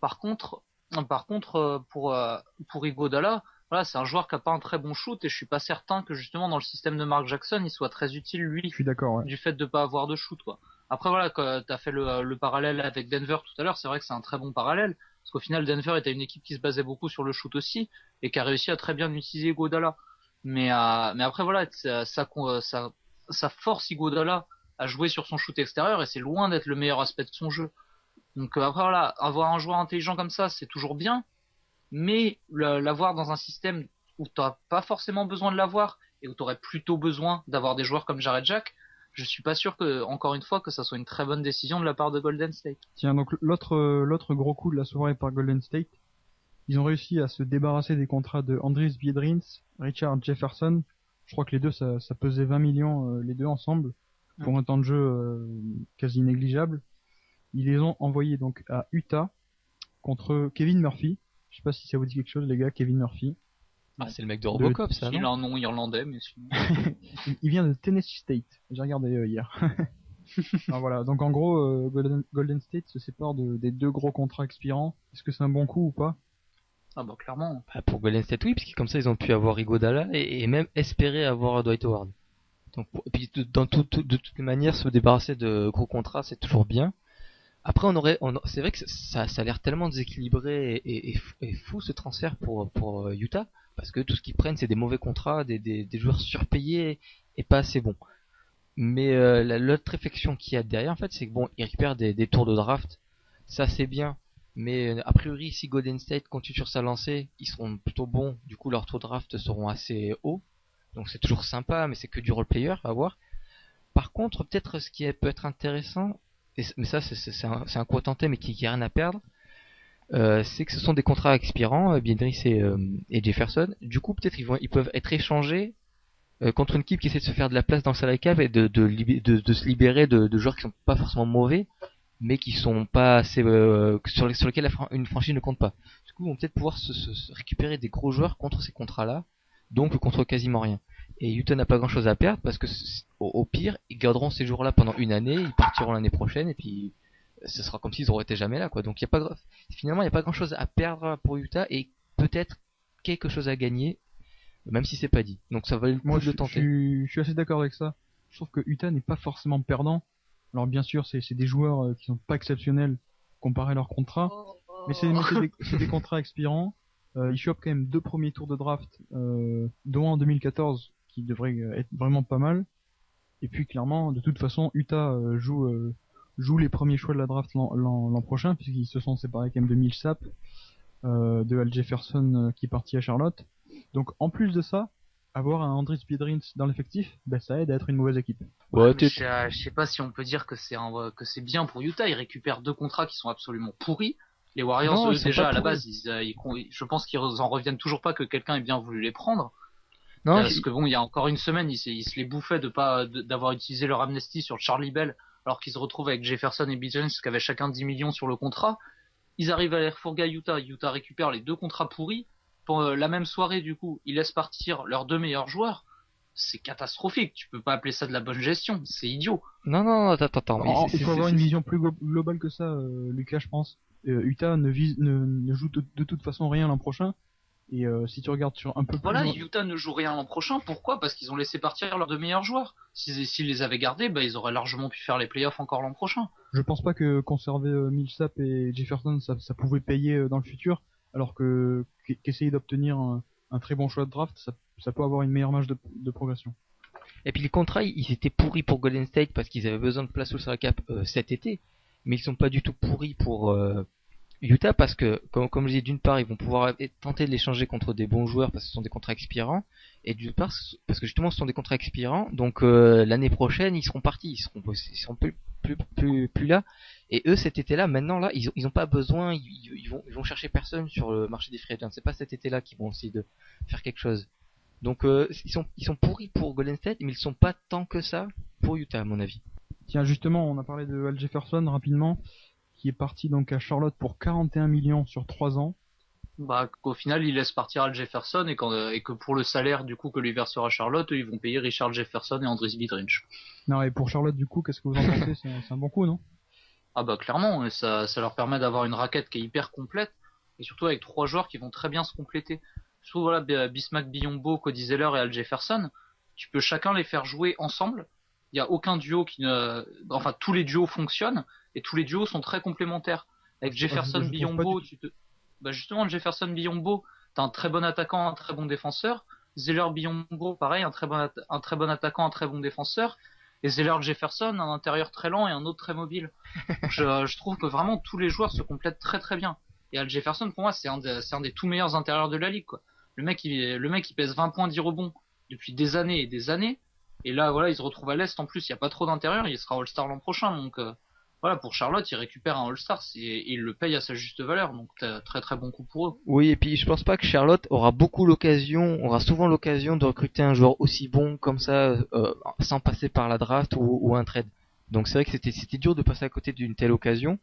Par contre, Par contre, pour Iguodala, voilà, c'est un joueur qui a pas un très bon shoot et je suis pas certain que justement dans le système de Mark Jackson, il soit très utile lui, Je suis d'accord, ouais. du fait de pas avoir de shoot, quoi. Après voilà, quand t'as fait le parallèle avec Denver tout à l'heure, c'est vrai que c'est un très bon parallèle parce qu'au final Denver était une équipe qui se basait beaucoup sur le shoot aussi et qui a réussi à très bien utiliser Iguodala. Mais après voilà, ça force Iguodala à jouer sur son shoot extérieur et c'est loin d'être le meilleur aspect de son jeu. Donc après voilà, avoir un joueur intelligent comme ça, c'est toujours bien, mais l'avoir dans un système où t'as pas forcément besoin de l'avoir et où t'aurais plutôt besoin d'avoir des joueurs comme Jared Jack, je suis pas sûr que, encore une fois, que ça soit une très bonne décision de la part de Golden State. Tiens, donc l'autre gros coup de la soirée par Golden State, ils ont réussi à se débarrasser des contrats de Andris Biedrins, Richard Jefferson. Je crois que les deux, ça pesait 20 millions, les deux ensemble, pour un temps de jeu quasi négligeable. Ils les ont envoyés donc à Utah contre Kevin Murphy. Je sais pas si ça vous dit quelque chose, les gars, Kevin Murphy. Ah, c'est le mec de Robocop, ça, Il non? a un nom irlandais, mais sinon... Il vient de Tennessee State. J'ai regardé hier. Alors voilà, donc en gros, Golden State se sépare des deux gros contrats expirants. Est-ce que c'est un bon coup ou pas? Ah bah clairement. Bah, pour Golden State, oui, parce que comme ça, ils ont pu avoir Iguodala et même espérer avoir Dwight Howard. Donc, et puis de toutes les manières, se débarrasser de gros contrats, c'est toujours bien. Après, c'est vrai que ça a l'air tellement déséquilibré et fou ce transfert pour Utah, parce que tout ce qu'ils prennent, c'est des mauvais contrats, des joueurs surpayés et pas assez bons. Mais l'autre réflexion qu'il y a derrière, en fait, c'est que bon, ils récupèrent des tours de draft, ça c'est bien. Mais a priori, si Golden State continue sur sa lancée, ils seront plutôt bons. Du coup, leurs tours de draft seront assez hauts. Donc c'est toujours sympa, mais c'est que du role-player à voir. Par contre, peut-être ce qui peut être intéressant, mais ça c'est un coup à tenter, mais qui a rien à perdre, c'est que ce sont des contrats expirants, Biedris et Jefferson. Du coup, peut-être ils peuvent être échangés contre une équipe qui essaie de se faire de la place dans le salary cap et de se libérer de joueurs qui sont pas forcément mauvais, mais qui sont pas assez sur lesquels une franchise ne compte pas. Du coup, on va peut-être pouvoir se récupérer des gros joueurs contre ces contrats-là, donc contre quasiment rien. Et Utah n'a pas grand-chose à perdre parce que au pire, ils garderont ces joueurs-là pendant une année, ils partiront l'année prochaine et puis ce sera comme s'ils auraient été jamais là, quoi. Donc finalement, il n'y a pas grand-chose à perdre pour Utah et peut-être quelque chose à gagner, même si c'est pas dit. Donc ça valait le coup de le tenter. Je suis assez d'accord avec ça. Je trouve que Utah n'est pas forcément perdant. Alors bien sûr, c'est des joueurs qui sont pas exceptionnels comparé à leur contrat, mais c'est des contrats expirants. Ils chopent quand même 2 premiers tours de draft, dont en 2014, qui devrait être vraiment pas mal. Et puis clairement, de toute façon, Utah joue les premiers choix de la draft l'an prochain, puisqu'ils se sont séparés quand même de Millsap, de Al Jefferson qui est parti à Charlotte. Donc en plus de ça, avoir un Andris Biedrins dans l'effectif, ça aide à être une mauvaise équipe. Ouais, je sais pas si on peut dire que c'est bien pour Utah. Ils récupèrent 2 contrats qui sont absolument pourris. Les Warriors, Non, eux, déjà à la pourris. base, je pense qu'ils en reviennent toujours pas que quelqu'un ait bien voulu les prendre. Non, Parce que bon, il y a encore une semaine, ils se les bouffaient d'avoir utilisé leur amnesty sur Charlie Bell, alors qu'ils se retrouvent avec Jefferson et Biedrins qui avaient chacun 10 millions sur le contrat. Ils arrivent à les refourguer à Utah. Utah récupère les 2 contrats pourris. Pour la même soirée, du coup, ils laissent partir leurs 2 meilleurs joueurs. C'est catastrophique. Tu peux pas appeler ça de la bonne gestion. C'est idiot. non, attends. Il faut avoir une vision plus globale que ça, Lucas, je pense. Utah ne joue de toute façon rien l'an prochain. Et si tu regardes sur un peu plus... Voilà, Utah ne joue rien l'an prochain. Pourquoi? Parce qu'ils ont laissé partir leurs 2 meilleurs joueurs. S'ils les avaient gardés, ils auraient largement pu faire les playoffs encore l'an prochain. Je pense pas que conserver Millsap et Jefferson, ça pouvait payer dans le futur, alors qu'essayer d'obtenir un très bon choix de draft, ça peut avoir une meilleure marge de progression. Et puis les contrats, ils étaient pourris pour Golden State parce qu'ils avaient besoin de place sur la cap cet été, mais ils sont pas du tout pourris pour Utah parce que, comme je dis, d'une part, ils vont pouvoir tenter de l'échanger contre des bons joueurs parce que ce sont des contrats expirants, et d'une part, parce que justement, ce sont des contrats expirants, donc l'année prochaine, ils seront partis, ils seront plus là. Et eux, cet été-là, maintenant là, ils ont pas besoin, ils vont chercher personne sur le marché des free agents. C'est pas cet été-là qu'ils vont essayer de faire quelque chose. Donc ils sont pourris pour Golden State, mais ils sont pas tant que ça pour Utah, à mon avis. Tiens, justement, on a parlé de Al Jefferson rapidement, qui est parti donc à Charlotte pour 41 millions sur 3 ans. Qu'au final, ils laissent partir Al Jefferson et que pour le salaire du coup que lui versera Charlotte, eux, ils vont payer Richard Jefferson et Andris Biedrins. Non, et pour Charlotte, du coup, qu'est-ce que vous en pensez? C'est un bon coup, non? Ah clairement, et ça leur permet d'avoir une raquette qui est hyper complète. et surtout avec 3 joueurs qui vont très bien se compléter. Je trouve voilà, Bismack Biyombo, Cody Zeller et Al Jefferson, tu peux chacun les faire jouer ensemble. Il y a aucun duo enfin tous les duos fonctionnent et tous les duos sont très complémentaires. Avec Jefferson Biyombo, justement Jefferson Biyombo, t'as un très bon attaquant, un très bon défenseur. Zeller Biyombo, pareil, un très bon attaquant, un très bon défenseur. Et Zeller Jefferson, un intérieur très lent et un autre très mobile. Je trouve que vraiment tous les joueurs se complètent très très bien. Et Al Jefferson, pour moi, c'est un des tout meilleurs intérieurs de la ligue, quoi. Le mec, il pèse 20 points, 10 rebonds depuis des années et des années. Et là, voilà, il se retrouve à l'Est. En plus, il n'y a pas trop d'intérieur. Il sera All-Star l'an prochain. Donc, voilà, pour Charlotte, il récupère un All-Star. Et il le paye à sa juste valeur. Donc, très très bon coup pour eux. Oui, et puis je pense pas que Charlotte aura souvent l'occasion de recruter un joueur aussi bon comme ça, sans passer par la draft ou un trade. Donc c'est vrai que c'était dur de passer à côté d'une telle occasion.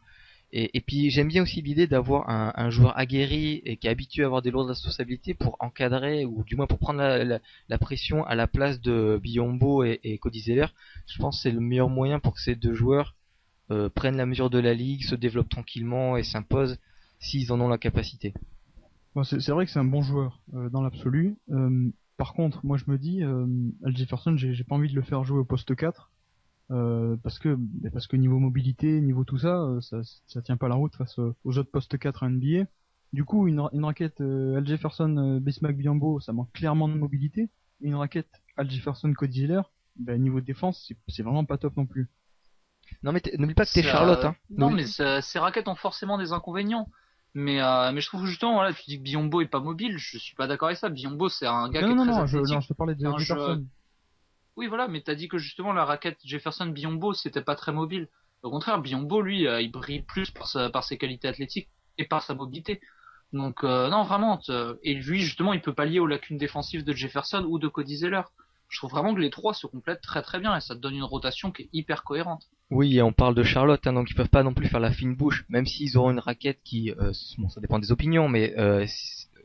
Et puis j'aime bien aussi l'idée d'avoir un joueur aguerri et qui est habitué à avoir des lourdes responsabilités pour encadrer ou du moins pour prendre la pression à la place de Biyombo et Cody Zeller. Je pense que c'est le meilleur moyen pour que ces deux joueurs prennent la mesure de la ligue, se développent tranquillement et s'imposent s'ils en ont la capacité. Bon, c'est vrai que c'est un bon joueur dans l'absolu. Par contre, moi je me dis, Al Jefferson, j'ai pas envie de le faire jouer au poste 4. Parce que niveau mobilité, niveau tout ça, ça tient pas la route face aux autres poste 4 à NBA. Du coup, une raquette Al Jefferson, Bismack Biyombo, ça manque clairement de mobilité. Et une raquette Al Jefferson, Cody Zeller, niveau défense, c'est vraiment pas top non plus. Non mais n'oublie pas que t'es Charlotte, hein. Non mais ces raquettes ont forcément des inconvénients. Mais je trouve justement, voilà, tu dis que Biyombo est pas mobile, je suis pas d'accord avec ça. Biyombo, c'est un gars qui est très athlétique. Je te parlais de Jefferson. Oui, voilà, mais t'as dit que justement la raquette Jefferson-Biyombo c'était pas très mobile. Au contraire, Biyombo, lui, il brille plus par ses qualités athlétiques et par sa mobilité. Donc non, vraiment. Et lui, justement, il peut pallier aux lacunes défensives de Jefferson ou de Cody Zeller. Je trouve vraiment que les trois se complètent très très bien et ça te donne une rotation qui est hyper cohérente. Oui, et on parle de Charlotte, hein, donc ils peuvent pas non plus faire la fine bouche, même s'ils auront une raquette qui, bon, ça dépend des opinions, mais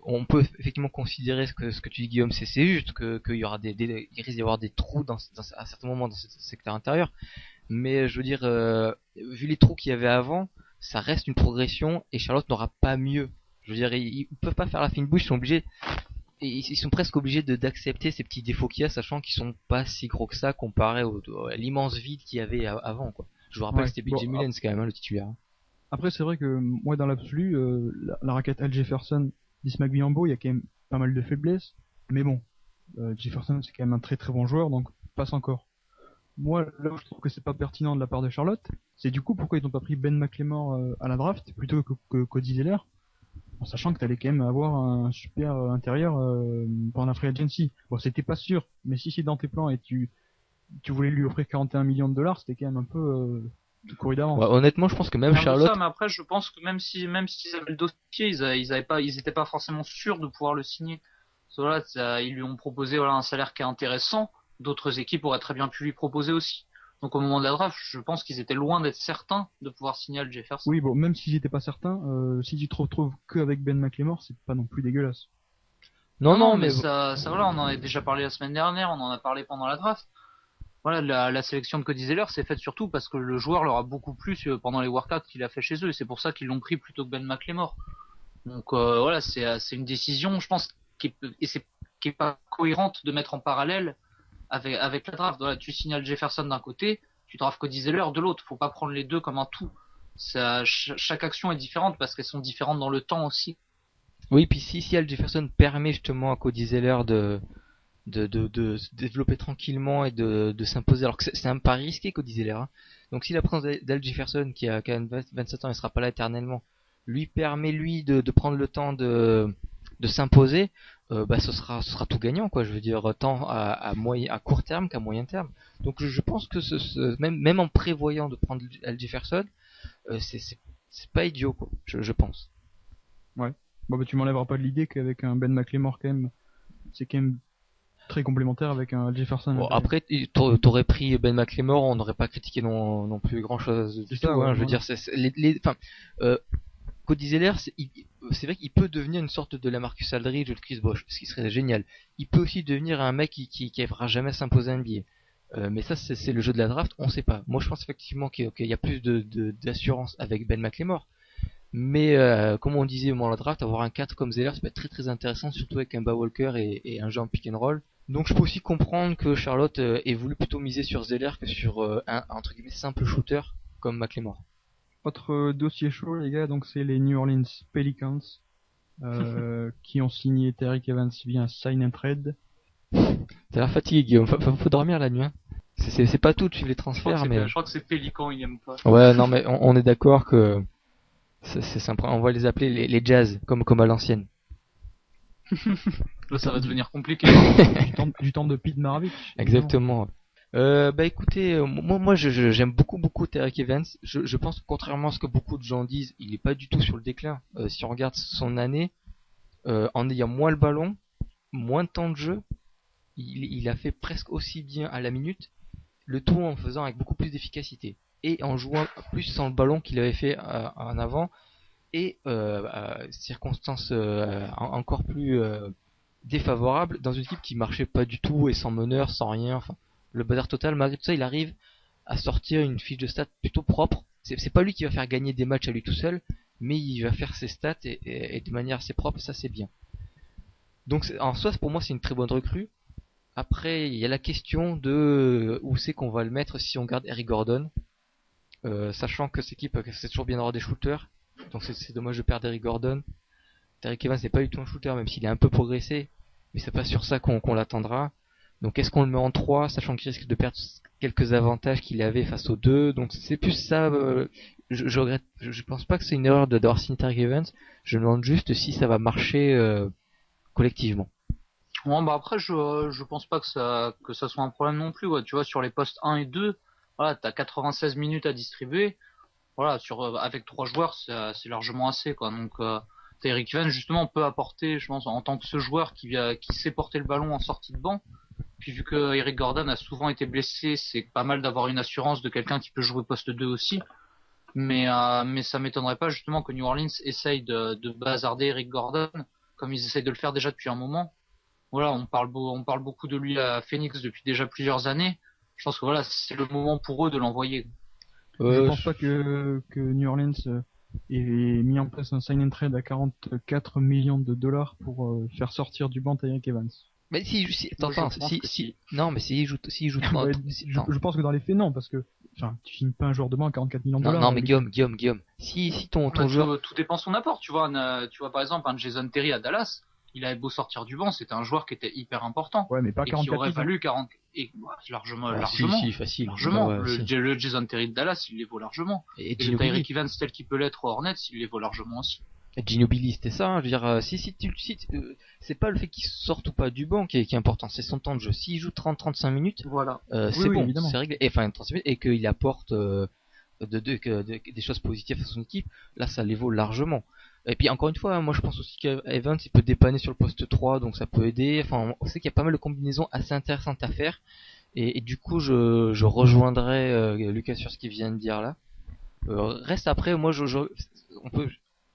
on peut effectivement considérer ce que tu dis, Guillaume, c'est juste qu'il y aura il risque d'y avoir des trous à certains moments dans ce secteur intérieur. Mais je veux dire, vu les trous qu'il y avait avant, ça reste une progression et Charlotte n'aura pas mieux. Je veux dire, ils peuvent pas faire la fine bouche, ils sont obligés. Et ils sont presque obligés d'accepter ces petits défauts qu'il y a, sachant qu'ils sont pas si gros que ça comparé à l'immense vide qu'il y avait avant, quoi. Je vous rappelle que c'était BJ Mullens quand même, hein, le titulaire. Après, c'est vrai que moi, dans l'absolu, la raquette Al Jefferson, Bismack Biyombo, il y a quand même pas mal de faiblesses. Mais bon, Jefferson, c'est quand même un très très bon joueur, donc passe encore. Moi, là où je trouve que c'est pas pertinent de la part de Charlotte, c'est du coup pourquoi ils n'ont pas pris Ben McLemore à la draft plutôt que Cody Zeller, en sachant que t'allais quand même avoir un super intérieur pendant la free agency. Bon, c'était pas sûr, mais si c'est dans tes plans et tu voulais lui offrir 41 millions de dollars, c'était quand même un peu couru d'avance. Ouais, honnêtement, je pense que même Charlotte. Ça, mais après, je pense que même s'ils avaient le dossier, ils étaient pas forcément sûrs de pouvoir le signer. Voilà, ils lui ont proposé un salaire qui est intéressant. D'autres équipes auraient très bien pu lui proposer aussi. Donc au moment de la draft, je pense qu'ils étaient loin d'être certains de pouvoir signer Al Jefferson. Oui, bon, même s'ils étaient pas certains, si tu te retrouves que avec Ben McLemore, c'est pas non plus dégueulasse. Non, mais ça voilà, on en a déjà parlé la semaine dernière, on en a parlé pendant la draft. Voilà, la sélection de Cody Zeller s'est faite surtout parce que le joueur leur a beaucoup plu pendant les workouts qu'il a fait chez eux, et c'est pour ça qu'ils l'ont pris plutôt que Ben McLemore. Donc voilà, c'est une décision, je pense, qui est pas cohérente de mettre en parallèle avec la draft. Voilà, tu signales Jefferson d'un côté, tu drafts Cody Zeller de l'autre. Faut pas prendre les deux comme un tout. Chaque action est différente parce qu'elles sont différentes dans le temps aussi. Oui, puis si Al Jefferson permet justement à Cody Zeller de se développer tranquillement et de s'imposer, alors que c'est un pari risqué, Cody Zeller, hein. Donc si la présence d'Al Jefferson, qui a 27 ans, il sera pas là éternellement, lui permet de prendre le temps de s'imposer, ce sera tout gagnant, quoi. Je veux dire, tant à court terme qu'à moyen terme. Donc je pense que même en prévoyant de prendre Al Jefferson, c'est pas idiot, quoi. Je pense. Ouais. Bon, tu m'enlèveras pas de l'idée qu'avec un Ben McLemore, quand même, c'est quand même très complémentaire avec un Al Jefferson. Bon, après, t'aurais pris Ben McLemore, on n'aurait pas critiqué non plus grand chose du tout, hein. Ouais, je veux dire, Cody Zeller, c'est vrai qu'il peut devenir une sorte de Lamarcus Aldridge ou de Chris Bosh, ce qui serait génial. Il peut aussi devenir un mec qui n'arrivera jamais à s'imposer un NBA. Mais ça, c'est le jeu de la draft, on sait pas. Moi, je pense effectivement qu'il y a plus d'assurance avec Ben McLemore. Mais comme on disait au moment de la draft, avoir un 4 comme Zeller, ça peut être très très intéressant, surtout avec un Kemba Walker et un jeu en pick and roll. Donc je peux aussi comprendre que Charlotte ait voulu plutôt miser sur Zeller que sur un entre guillemets simple shooter comme McLemore. Autre dossier chaud, les gars, donc c'est les New Orleans Pelicans qui ont signé Tariq Evans via un sign and trade. T'as l'air fatigué, Guillaume. Faut dormir la nuit. Hein. C'est pas tout de suivre les transferts, mais. Je crois que c'est Pélican, il aime pas. Ouais, non, mais on est d'accord que c'est sympa. On va les appeler les Jazz, comme à l'ancienne. Là, ça va devenir compliqué. du temps de Pete Maravich. Exactement. Bah écoutez, moi j'aime beaucoup Tariq Evans. Je pense que contrairement à ce que beaucoup de gens disent, il est pas du tout sur le déclin. Si on regarde son année, en ayant moins le ballon, moins de temps de jeu, il a fait presque aussi bien à la minute, le tout en faisant avec beaucoup plus d'efficacité et en jouant plus sans le ballon qu'il avait fait en avant et circonstances encore plus défavorables dans une équipe qui marchait pas du tout et sans meneur, sans rien. Enfin, le bazar total. Malgré tout ça, il arrive à sortir une fiche de stats plutôt propre. C'est pas lui qui va faire gagner des matchs à lui tout seul, mais il va faire ses stats et de manière assez propre. Ça, c'est bien. Donc en soi, pour moi, c'est une très bonne recrue. Après, il y a la question de où c'est qu'on va le mettre si on garde Eric Gordon, sachant que cette équipe c'est toujours bien d'avoir des shooters, donc c'est dommage de perdre Eric Gordon. Tariq Evans n'est pas du tout un shooter, même s'il est un peu progressé, mais c'est pas sur ça qu'on l'attendra. Donc est-ce qu'on le met en 3, sachant qu'il risque de perdre quelques avantages qu'il avait face aux 2. Donc c'est plus ça. Je regrette, je pense pas que c'est une erreur d'avoir signé Tariq Evans. Je me demande juste si ça va marcher collectivement. Bon, bah après, je pense pas que ça soit un problème non plus. Ouais. Tu vois, sur les postes 1 et 2, voilà, t'as 96 minutes à distribuer. Voilà, avec 3 joueurs, c'est largement assez, quoi. Donc, Tariq Evans, justement, peut apporter, je pense, en tant que ce joueur qui sait porter le ballon en sortie de banc. Puis vu que Eric Gordon a souvent été blessé, c'est pas mal d'avoir une assurance de quelqu'un qui peut jouer poste 2 aussi. Mais ça m'étonnerait pas, justement, que New Orleans essaye de bazarder Eric Gordon, comme ils essayent de le faire déjà depuis un moment. Voilà, on parle beaucoup de lui à Phoenix depuis déjà plusieurs années. Je pense que voilà, c'est le moment pour eux de l'envoyer. Je pense pas que New Orleans ait mis en place un sign and trade à 44 millions de dollars pour faire sortir du banc Tariq Evans. Mais non, mais s'il joue 30, je pense que dans les faits non, parce que enfin, tu signes pas un joueur de banc à 44 millions de dollars. Non, mais Guillaume, si ton joueur, tout dépend de son apport. Tu vois par exemple un Jason Terry à Dallas. Il avait beau sortir du banc, c'était un joueur qui était hyper important. Ouais, mais pas 44 et qui aurait valu 40 et largement. Si, facile. Largement. Ouais, le Jason Terry de Dallas, il les vaut largement. Et le Tariq Evans tel qu'il peut l'être aux Hornets, il les vaut largement aussi. Ginobili, c'était ça, hein, je veux dire, c'est pas le fait qu'il sorte ou pas du banc qui est important, c'est son temps de jeu. S'il joue 30-35 minutes, voilà. C'est bon, évidemment. c'est réglé. Enfin, 35 minutes, et qu'il apporte des choses positives à son équipe, là ça les vaut largement. Et puis encore une fois, moi je pense aussi qu'Evans il peut dépanner sur le poste 3, donc ça peut aider. Enfin, on sait qu'il y a pas mal de combinaisons assez intéressantes à faire. Et du coup, je rejoindrai Lucas sur ce qu'il vient de dire là. Reste après, moi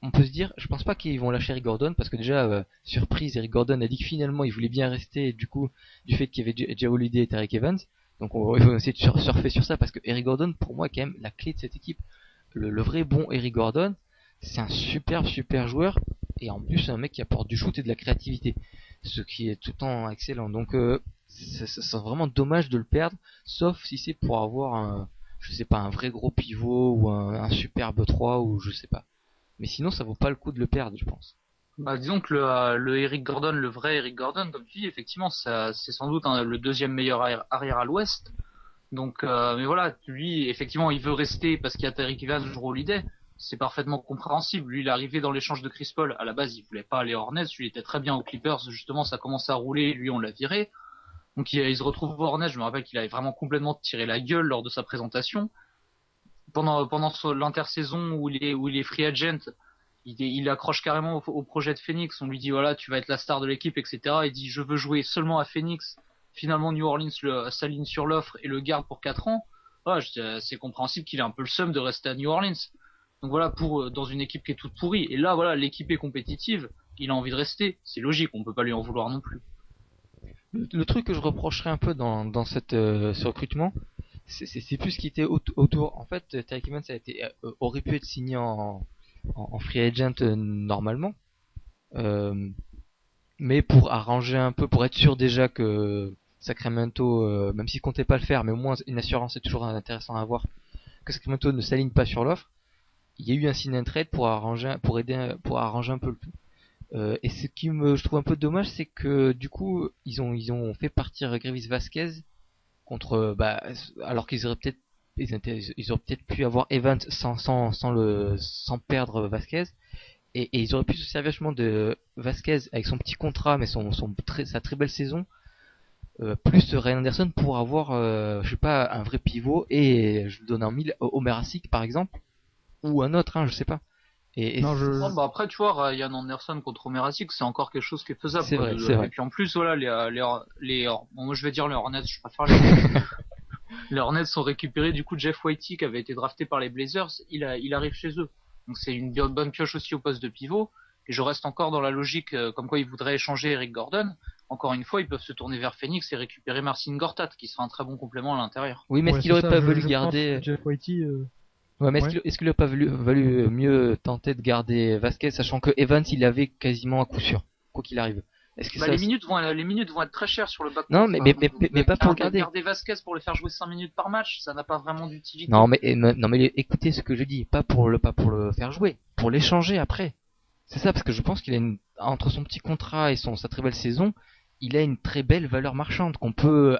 on peut se dire, je pense pas qu'ils vont lâcher Eric Gordon parce que déjà surprise, Eric Gordon a dit que finalement il voulait bien rester du coup du fait qu'il y avait Jrue Holiday et Tariq Evans. Donc il faut essayer de surfer sur ça parce que Eric Gordon pour moi est quand même la clé de cette équipe. Le vrai bon Eric Gordon, c'est un super joueur et en plus c'est un mec qui apporte du shoot et de la créativité, ce qui est tout le temps excellent. Donc c'est vraiment dommage de le perdre, sauf si c'est pour avoir un vrai gros pivot ou un superbe 3 ou je sais pas. Mais sinon, ça vaut pas le coup de le perdre, je pense. Bah, disons que le Eric Gordon, le vrai Eric Gordon, comme tu dis, effectivement, c'est sans doute le deuxième meilleur arrière à l'Ouest. Donc, mais voilà, lui, effectivement, il veut rester parce qu'il y a Tariq Evans, Jrue Holiday. C'est parfaitement compréhensible. Lui, il est arrivé dans l'échange de Chris Paul. À la base, il voulait pas aller aux Hornets. Lui, il était très bien aux Clippers. Justement, ça commençait à rouler. Lui, on l'a viré. Donc, il se retrouve aux Hornets. Je me rappelle qu'il avait vraiment complètement tiré la gueule lors de sa présentation. Pendant l'intersaison où il est free agent, il accroche carrément au projet de Phoenix. On lui dit voilà, tu vas être la star de l'équipe, etc. Il dit je veux jouer seulement à Phoenix. Finalement, New Orleans s'aligne sur l'offre et le garde pour 4 ans. Ouais, c'est compréhensible qu'il ait un peu le seum de rester à New Orleans. Donc voilà, dans une équipe qui est toute pourrie. Et là, voilà, l'équipe est compétitive. Il a envie de rester. C'est logique, on peut pas lui en vouloir non plus. Le truc que je reprocherais un peu dans ce recrutement, c'est plus ce qui était autour. En fait, Tariq Evans aurait pu être signé en free agent normalement. Mais pour arranger un peu, pour être sûr déjà que Sacramento, même s'il comptait pas le faire, mais au moins une assurance est toujours intéressant à avoir, que Sacramento ne s'aligne pas sur l'offre. Il y a eu un sign and trade pour arranger un peu le tout. Et ce qui je trouve un peu dommage, c'est que du coup ils ont fait partir Greivis Vasquez contre, alors qu'ils auraient peut-être ils auraient peut-être pu avoir Evans sans perdre Vasquez. Et ils auraient pu se servir justement de Vasquez avec son petit contrat, mais sa très belle saison, plus Ryan Anderson pour avoir, je sais pas, un vrai pivot. Et je donne un mille, Omer Asik par exemple, ou un autre, je sais pas. Non, après, tu vois, Ryan Anderson contre Omer Asik, c'est encore quelque chose qui est faisable. C'est quoi. vrai, c'est vrai. Et puis en plus, voilà, bon, moi je vais dire les Hornets, je préfère les Hornets sont récupérés du coup Jeff Whitey qui avait été drafté par les Blazers, il arrive chez eux. Donc c'est une bonne pioche aussi au poste de pivot. Et je reste encore dans la logique comme quoi ils voudraient échanger Eric Gordon. Encore une fois, ils peuvent se tourner vers Phoenix et récupérer Marcin Gortat, qui sera un très bon complément à l'intérieur. Oui, mais est-ce qu'il aurait pas voulu garder Jeff Whitey Ouais, mais est-ce qu'il aurait pas valu mieux tenter de garder Vasquez, sachant que Evans il avait quasiment à coup sûr, quoi qu'il arrive. Est-ce que les minutes vont être très chères sur le backcourt. Non, mais pas pour garder Vasquez pour le faire jouer 5 minutes par match, ça n'a pas vraiment d'utilité. Non, mais écoutez ce que je dis, pas pour le faire jouer, pour l'échanger après. C'est ça, parce que je pense qu'il a entre son petit contrat et sa très belle saison, il a une très belle valeur marchande qu'on peut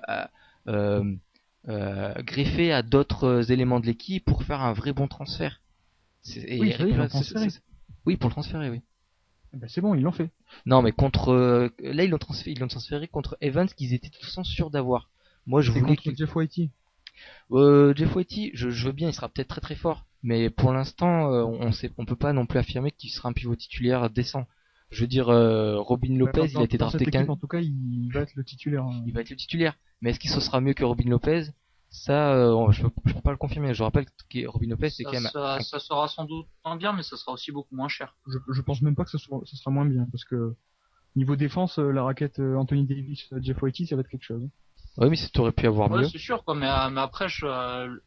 greffer à d'autres éléments de l'équipe pour faire un vrai bon transfert. Oui, pour le transférer, oui. Ben c'est bon, ils l'ont fait. Non, mais là ils l'ont transféré contre Evans qu'ils étaient de toute façon sûrs d'avoir. Moi je voulais contre Jeff Whitey. Jeff Whitey, je veux bien, il sera peut-être très très fort, mais pour l'instant on peut pas non plus affirmer qu'il sera un pivot titulaire décent. Je veux dire, Robin Lopez, il a été drafté 15. En tout cas, il va être le titulaire. Il va être le titulaire. Mais est-ce qu'il se sera mieux que Robin Lopez? Ça, je peux pas le confirmer. Je rappelle que Robin Lopez, c'est quand même. Ça sera sans doute bien, mais ça sera aussi beaucoup moins cher. Je pense même pas que ça sera moins bien, parce que niveau défense, la raquette Anthony Davis, Jeff Whitey, ça va être quelque chose. Oui, mais ça t'aurait pu avoir mieux. C'est sûr, quoi. Mais après,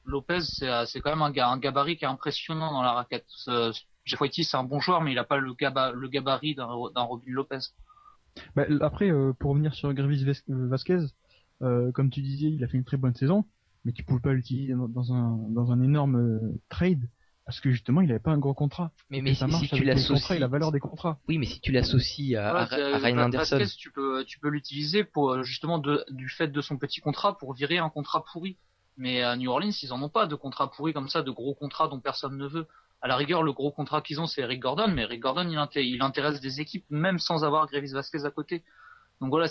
Lopez, c'est quand même un gabarit qui est impressionnant dans la raquette. Jeff Whitey, c'est un bon joueur, mais il a pas le gabarit d'un Robin Lopez. Bah, après, pour revenir sur Greivis Vasquez, comme tu disais, il a fait une très bonne saison, mais tu pouvais pas l'utiliser dans un énorme trade, parce que justement, il avait pas un gros contrat. Mais si tu l'associes, la valeur des contrats. Oui, mais si tu l'associes à Ryan Anderson, Vasquez, tu peux l'utiliser pour justement du fait de son petit contrat pour virer un contrat pourri. Mais à New Orleans, ils en ont pas de contrat pourri comme ça, de gros contrats dont personne ne veut. À la rigueur, le gros contrat qu'ils ont, c'est Eric Gordon, mais Eric Gordon, il intéresse des équipes même sans avoir Greivis Vasquez à côté. Donc voilà,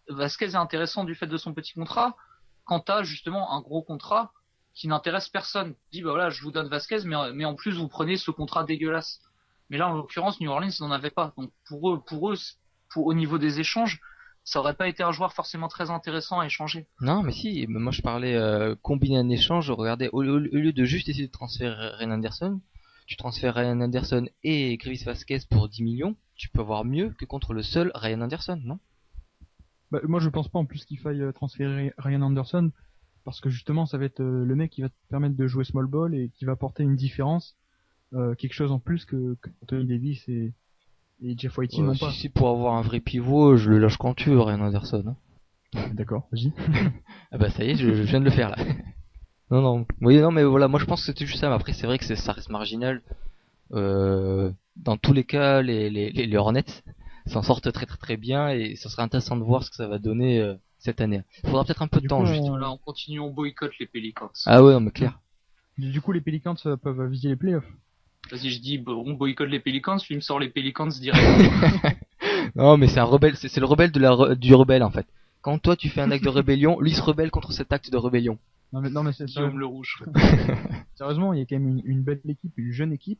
Vasquez est intéressant du fait de son petit contrat. Quand t'as justement un gros contrat qui n'intéresse personne, dis bah voilà, je vous donne Vasquez, mais en plus vous prenez ce contrat dégueulasse. Mais là, en l'occurrence, New Orleans n'en avait pas. Donc pour eux, au niveau des échanges, ça aurait pas été un joueur forcément très intéressant à échanger. Non, mais si, moi je parlais combiner un échange, regardez, au lieu de juste essayer de transférer Ryan Anderson, tu transfères Ryan Anderson et Greivis Vasquez pour 10 millions, tu peux avoir mieux que contre le seul Ryan Anderson, non? Bah, moi je pense pas en plus qu'il faille transférer Ryan Anderson, parce que justement ça va être le mec qui va te permettre de jouer small ball et qui va apporter une différence, quelque chose en plus que Anthony Davis et Jeff Whitey n'ont pas. Si pour avoir un vrai pivot, je le lâche quand tu veux, Ryan Anderson. D'accord, vas-y. Ah bah ça y est, je viens de le faire là. Non, mais voilà, moi je pense que c'était juste ça, mais après c'est vrai que ça reste marginal. Dans tous les cas, les Hornets s'en sortent très très très bien, et ça serait intéressant de voir ce que ça va donner cette année. Il faudra peut-être un peu de temps, juste. Là, on continue, on boycotte les Pelicans. Ah ouais, non, mais clair. Du coup, les Pelicans peuvent viser les playoffs. Vas-y, je dis, on boycotte les Pelicans, lui me sort les Pelicans direct. Non, mais c'est un rebelle, c'est le rebelle du rebelle en fait. Quand toi tu fais un acte de rébellion, lui se rebelle contre cet acte de rébellion. Non mais c'est Guillaume le Rouge. Sérieusement, il y a quand même une belle équipe, une jeune équipe.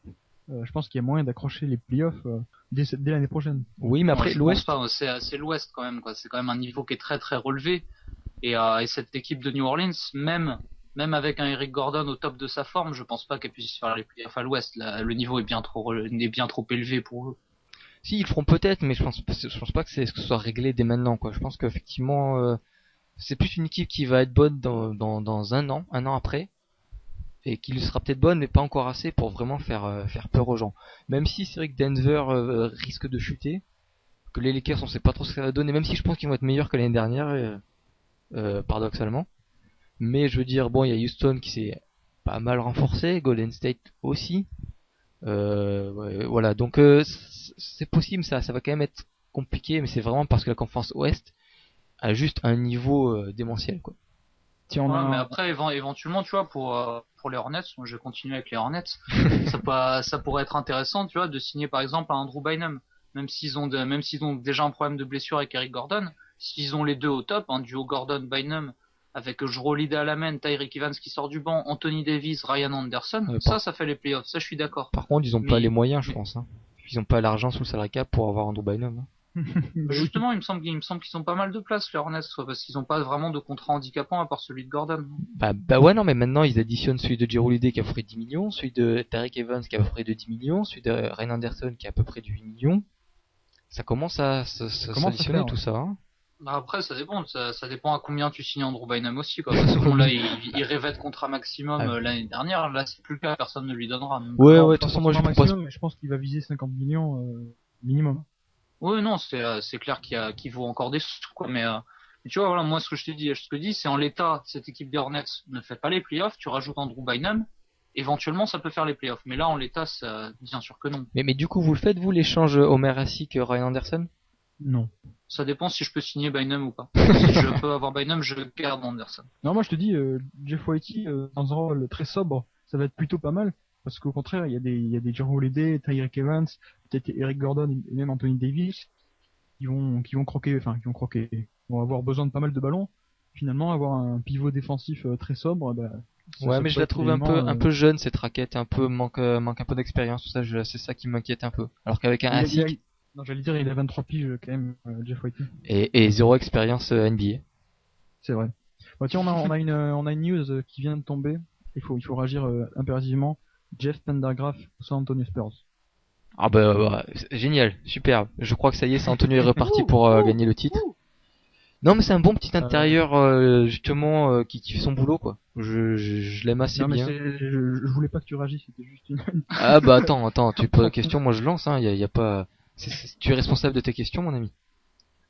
Je pense qu'il y a moyen d'accrocher les playoffs dès l'année prochaine. Oui, mais après l'Ouest, c'est l'Ouest quand même, quoi. C'est quand même un niveau qui est très très relevé. Et cette équipe de New Orleans, même avec un Eric Gordon au top de sa forme, je pense pas qu'elle puisse faire les playoffs à l'Ouest. Le niveau est bien trop élevé pour eux. si ils le feront peut-être, mais je pense pas que ce soit réglé dès maintenant, quoi. Je pense qu'effectivement c'est plus une équipe qui va être bonne dans un an après. et qui sera peut-être bonne, mais pas encore assez pour vraiment faire peur aux gens. Même si c'est vrai que Denver risque de chuter, que les Lakers on sait pas trop ce que ça va donner, même si je pense qu'ils vont être meilleurs que l'année dernière, paradoxalement. Mais je veux dire, bon, il y a Houston qui s'est pas mal renforcé, Golden State aussi. Ouais, voilà, donc c'est possible, ça va quand même être compliqué, mais c'est vraiment parce que la conférence Ouest a juste un niveau démentiel, quoi. Si on a mais après, éventuellement, tu vois, pour les Hornets, je vais continuer avec les Hornets, ça pourrait être intéressant, tu vois, de signer par exemple un Andrew Bynum, même s'ils ont déjà un problème de blessure avec Eric Gordon, s'ils ont les deux au top, un duo Gordon-Bynum, avec Jrue Holiday à la main, Tyreke Evans qui sort du banc, Anthony Davis, Ryan Anderson, ça fait les playoffs, ça je suis d'accord. Par contre, ils ont pas les moyens, je pense. Hein. Ils ont pas l'argent sous le salary cap pour avoir Andrew Bynum. Hein. Justement, il me semble qu'ils ont pas mal de place, les Hornets, parce qu'ils ont pas vraiment de contrat handicapant à part celui de Gordon. Bah ouais, non, mais maintenant ils additionnent celui de Jrue Holiday qui a à peu près 10 millions, celui de Tyreke Evans qui a à peu près de 10 millions, celui de Ryan Anderson qui a à peu près de 8 millions. Ça commence à s'additionner tout ça. Hein. Bah après, ça dépend à combien tu signes Andrew Bynum aussi, quoi. Parce que là, il rêvait de contrat maximum l'année dernière, là c'est plus le cas, personne ne lui donnera. Donc, ouais, de toute façon, moi je maximum, mais je pense qu'il va viser 50 millions minimum. Oui, non, c'est clair qu'il vaut encore des sous, quoi. Mais tu vois, voilà, moi ce que je te dis, c'est en l'état, cette équipe des Hornets ne fait pas les playoffs, tu rajoutes Andrew Bynum, éventuellement ça peut faire les playoffs. Mais là, en l'état, bien sûr que non. Mais du coup, vous le faites, vous, l'échange Omer Asik Ryan Anderson? Non. Ça dépend si je peux signer Bynum ou pas. Si je peux avoir Bynum, je garde Anderson. Non, moi je te dis, Jeff Whitey, dans un rôle très sobre, ça va être plutôt pas mal. Parce qu'au contraire, il y a des Jrue Holiday, Tyreke Evans, peut-être Eric Gordon et même Anthony Davis qui vont croquer, qui vont avoir besoin de pas mal de ballons. Finalement, avoir un pivot défensif très sobre, ouais, mais je la trouve un peu jeune cette raquette, un peu manque un peu d'expérience, tout ça, c'est ça qui m'inquiète un peu. Alors qu'avec un Asik, non, j'allais dire, il a 23 piges quand même, Jeff Whitey. Et zéro expérience NBA. C'est vrai. Bah, tiens, on a une news qui vient de tomber. Il faut réagir impérativement. Jeff Pendergraph au San Antonio Spurs. Ah génial, superbe. Je crois que ça y est, San Antonio est reparti pour gagner le titre. Non, mais c'est un bon petit intérieur justement qui fait son boulot, quoi. Je l'aime assez bien. Je voulais pas que tu réagisses, c'était juste une. Ah bah attends, tu poses la question, moi je lance. Hein, y a pas. Tu es responsable de tes questions, mon ami.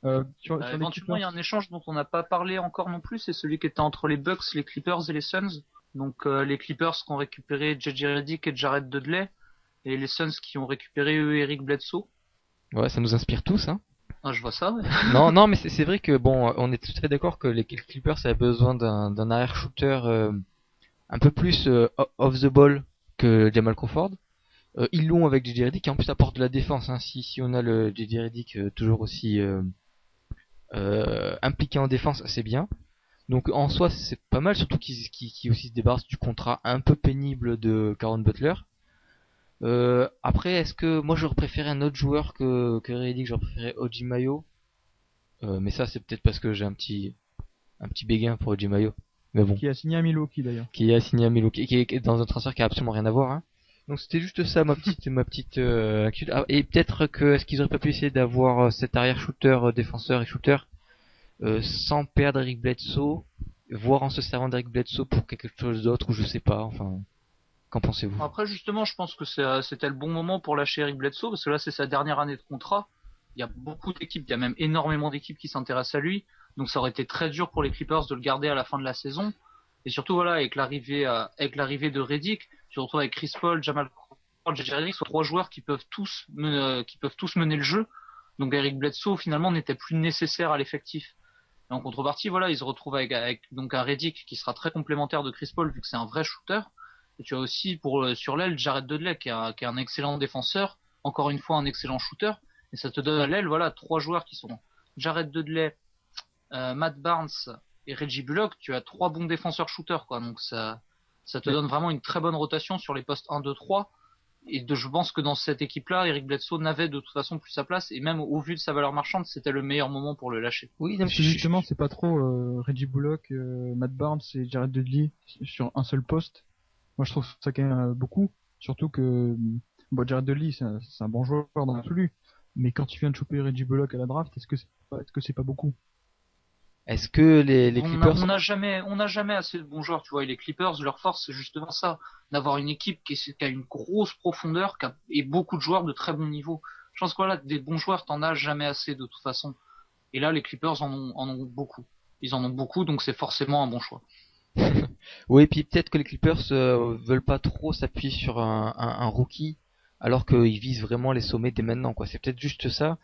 Éventuellement, il y a un échange dont on n'a pas parlé encore non plus, c'est celui qui était entre les Bucks, les Clippers et les Suns. Donc les Clippers qui ont récupéré JJ Redick et Jared Dudley, et les Suns qui ont récupéré Eric Bledsoe. Ouais, ça nous inspire tous, hein. Ah, je vois ça. Ouais. non, mais c'est vrai que bon, on est tout à fait d'accord que les Clippers avaient besoin d'un arrière shooter un peu plus off the ball que Jamal Crawford. Ils l'ont avec JJ Redick qui en plus apporte de la défense. Hein. Si on a le JJ Redick toujours aussi impliqué en défense, c'est bien. Donc en soi c'est pas mal, surtout qu'il aussi se débarrasse du contrat un peu pénible de Caron Butler. Après, est-ce que moi j'aurais préféré un autre joueur que Redick, j'aurais préféré Oji Mayo. Mais ça c'est peut-être parce que j'ai un petit béguin pour Oji Mayo. Mais bon. Qui a signé à Milwaukee d'ailleurs. Qui a signé à Milwaukee, qui est dans un transfert qui a absolument rien à voir. Hein. Donc c'était juste ça ma petite inquiétude. Et peut-être que est-ce qu'ils auraient pas pu essayer d'avoir cet arrière shooter, défenseur et shooter sans perdre Eric Bledsoe, voire en se servant d'Eric Bledsoe pour quelque chose d'autre ou je sais pas. Enfin, qu'en pensez-vous? Après justement, je pense que c'était le bon moment pour lâcher Eric Bledsoe parce que là c'est sa dernière année de contrat. Il y a beaucoup d'équipes, il y a même énormément d'équipes qui s'intéressent à lui. Donc ça aurait été très dur pour les Clippers de le garder à la fin de la saison. Et surtout voilà, avec l'arrivée de Redick, tu te retrouves avec Chris Paul, Jamal Crawford, JJ Redick, sont trois joueurs qui peuvent tous mener le jeu. Donc Eric Bledsoe finalement n'était plus nécessaire à l'effectif. Et en contrepartie, voilà, ils se retrouvent avec donc un Redick qui sera très complémentaire de Chris Paul vu que c'est un vrai shooter. Et tu as aussi sur l'aile Jared Dudley qui est un excellent défenseur, encore une fois un excellent shooter. Et ça te donne à l'aile voilà trois joueurs qui sont Jared Dudley, Matt Barnes et Reggie Bullock. Tu as trois bons défenseurs shooters quoi. Donc ça te donne vraiment une très bonne rotation sur les postes 1, 2, 3. Et je pense que dans cette équipe-là, Eric Bledsoe n'avait de toute façon plus sa place. Et même au vu de sa valeur marchande, c'était le meilleur moment pour le lâcher. Oui, non, justement, c'est pas trop Reggie Bullock, Matt Barnes et Jared Dudley sur un seul poste. Moi, je trouve ça quand même beaucoup. Surtout que Jared Dudley, c'est un bon joueur dans l'absolu. Mais quand tu viens de choper Reggie Bullock à la draft, est-ce que c'est pas beaucoup? Est-ce que les Clippers... On n'a jamais assez de bons joueurs, tu vois. Et les Clippers, leur force, c'est justement ça, d'avoir une équipe qui a une grosse profondeur et beaucoup de joueurs de très bon niveau. Je pense que voilà, des bons joueurs, t'en as jamais assez de toute façon. Et là, les Clippers en ont beaucoup. Ils en ont beaucoup, donc c'est forcément un bon choix. Oui, et puis peut-être que les Clippers veulent pas trop s'appuyer sur un rookie, alors qu'ils visent vraiment les sommets dès maintenant, quoi. C'est peut-être juste ça,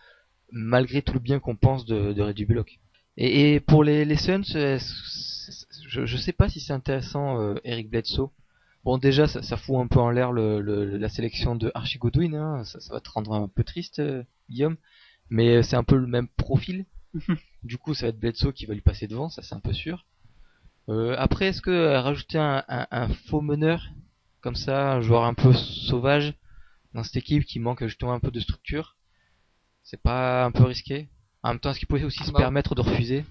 malgré tout le bien qu'on pense de Reggie Bullock. Et pour les Suns, je sais pas si c'est intéressant, Eric Bledsoe. Bon, déjà, ça fout un peu en l'air la sélection de Archie Goodwin, hein. Ça va te rendre un peu triste, Guillaume. Mais c'est un peu le même profil. Du coup, ça va être Bledsoe qui va lui passer devant, ça c'est un peu sûr. Après, est-ce que rajouter un faux meneur, comme ça, un joueur un peu sauvage, dans cette équipe qui manque justement un peu de structure, c'est pas un peu risqué? En même temps, est-ce qu'il pouvait aussi se permettre de refuser?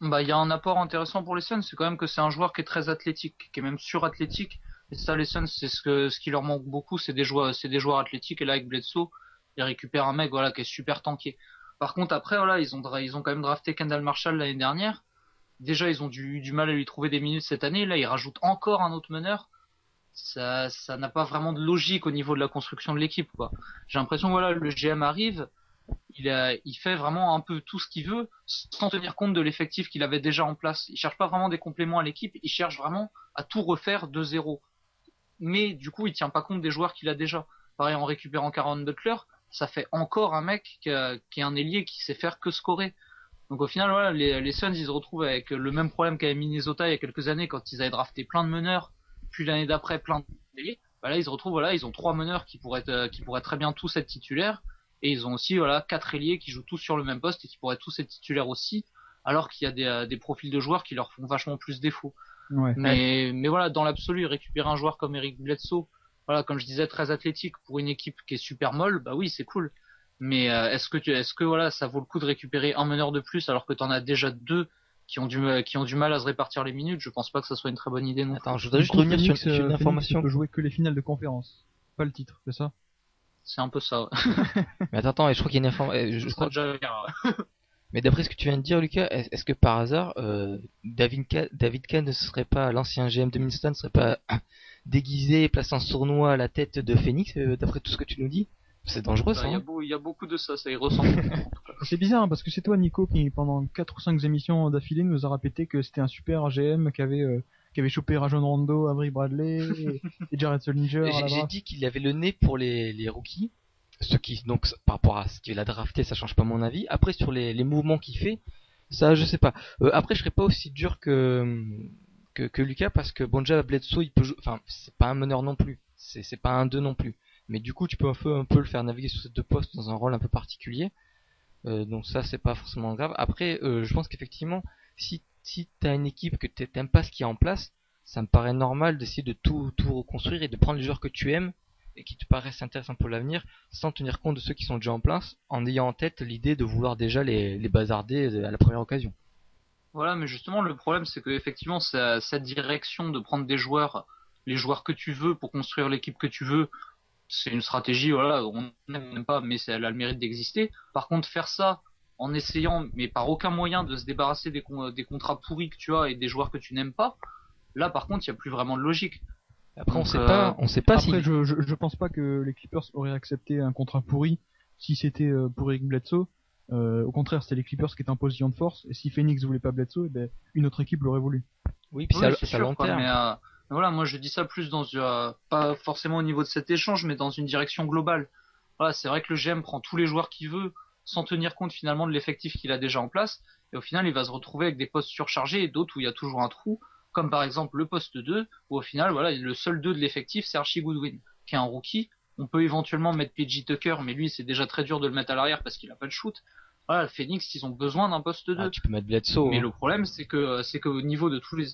Bah, il y a un apport intéressant pour les Suns, c'est quand même que c'est un joueur qui est très athlétique, qui est même surathlétique. Et ça, les Suns, c'est ce qui leur manque beaucoup, c'est des joueurs athlétiques. Et là, avec Bledsoe, ils récupèrent un mec, voilà, qui est super tanké. Par contre, après, voilà, ils ont quand même drafté Kendall Marshall l'année dernière. Déjà, ils ont du mal à lui trouver des minutes cette année. Là, ils rajoutent encore un autre meneur. Ça n'a pas vraiment de logique au niveau de la construction de l'équipe, quoi. J'ai l'impression, voilà, le GM arrive, il fait vraiment un peu tout ce qu'il veut, sans tenir compte de l'effectif qu'il avait déjà en place. Il cherche pas vraiment des compléments à l'équipe, il cherche vraiment à tout refaire de zéro. Mais du coup, il tient pas compte des joueurs qu'il a déjà. Pareil, en récupérant Caron Butler, ça fait encore un mec qui est un ailier qui sait faire que scorer. Donc au final, voilà, les Suns, ils se retrouvent avec le même problème qu'avait Minnesota il y a quelques années quand ils avaient drafté plein de meneurs, puis l'année d'après plein d'ailiers. Bah là, ils se retrouvent, voilà, ils ont 3 meneurs qui pourraient très bien tous être titulaires, et ils ont aussi, voilà, 4 ailiers qui jouent tous sur le même poste et qui pourraient tous être titulaires aussi, alors qu'il y a des profils de joueurs qui leur font vachement plus défaut. Ouais. Mais voilà, dans l'absolu, récupérer un joueur comme Eric Bledsoe, voilà, comme je disais, très athlétique pour une équipe qui est super molle, bah oui, c'est cool. Mais est-ce que voilà, ça vaut le coup de récupérer un meneur de plus alors que t'en as déjà 2 qui ont du mal à se répartir les minutes? Je pense pas que ça soit une très bonne idée non. Attends, je voudrais juste revenir sur une information. Tu peux jouer que les finales de conférence, pas le titre, c'est ça? C'est un peu ça. Ouais. Mais attends, et je crois qu'il y a une information. Je crois déjà. Mais d'après ce que tu viens de dire, Lucas, est-ce que par hasard, David Kahn ne serait pas, l'ancien GM de Minnesota, ne serait pas déguisé et placé en sournois à la tête de Phoenix, d'après tout ce que tu nous dis? C'est dangereux, ça. Il y a beaucoup de ça y ressemble. C'est bizarre, hein, parce que c'est toi, Nico, qui pendant 4 ou 5 émissions d'affilée nous a répété que c'était un super GM qui avait chopé Rajon Rondo, Avery Bradley et Jared Sullinger. J'ai dit qu'il avait le nez pour les rookies. Ce qui, donc, par rapport à ce qu'il a drafté, ça change pas mon avis. Après, sur les mouvements qu'il fait, ça, je sais pas. Après, je serais pas aussi dur que Lucas, parce que bon, déjà, Bledsoe, il peut jouer, enfin, c'est pas un meneur non plus. C'est pas un 2 non plus. Mais du coup, tu peux un peu le faire naviguer sur ces deux postes dans un rôle un peu particulier. Donc ça, c'est pas forcément grave. Après, je pense qu'effectivement, si t'as une équipe que t'aimes pas ce qu'il y a en place, ça me paraît normal d'essayer de tout reconstruire et de prendre les joueurs que tu aimes et qui te paraissent intéressants pour l'avenir, sans tenir compte de ceux qui sont déjà en place, en ayant en tête l'idée de vouloir déjà les bazarder à la première occasion. Voilà, mais justement, le problème, c'est que effectivement, cette direction de prendre des joueurs, les joueurs que tu veux pour construire l'équipe que tu veux, c'est une stratégie, voilà, on n'aime pas, mais elle a le mérite d'exister. Par contre, faire ça en essayant, mais par aucun moyen, de se débarrasser des contrats pourris que tu as et des joueurs que tu n'aimes pas, là, par contre, il n'y a plus vraiment de logique. Après, donc, on sait pas après, si... je pense pas que les Clippers auraient accepté un contrat pourri si c'était pour Eric Bledsoe. Au contraire, c'était les Clippers qui étaient en position de force, et si Phoenix voulait pas Bledsoe, une autre équipe l'aurait voulu. Oui, puis c'est à long terme. Mais voilà, moi je dis ça plus dans pas forcément au niveau de cet échange, mais dans une direction globale. Voilà, c'est vrai que le GM prend tous les joueurs qu'il veut, sans tenir compte finalement de l'effectif qu'il a déjà en place, et au final il va se retrouver avec des postes surchargés et d'autres où il y a toujours un trou, comme par exemple le poste 2, où au final voilà, le seul 2 de l'effectif c'est Archie Goodwin, qui est un rookie. On peut éventuellement mettre PJ Tucker, mais lui c'est déjà très dur de le mettre à l'arrière parce qu'il a pas de shoot. Voilà, le Phoenix, ils ont besoin d'un poste 2. Tu peux mettre Bledsoe. Mais le problème c'est que au niveau de tous les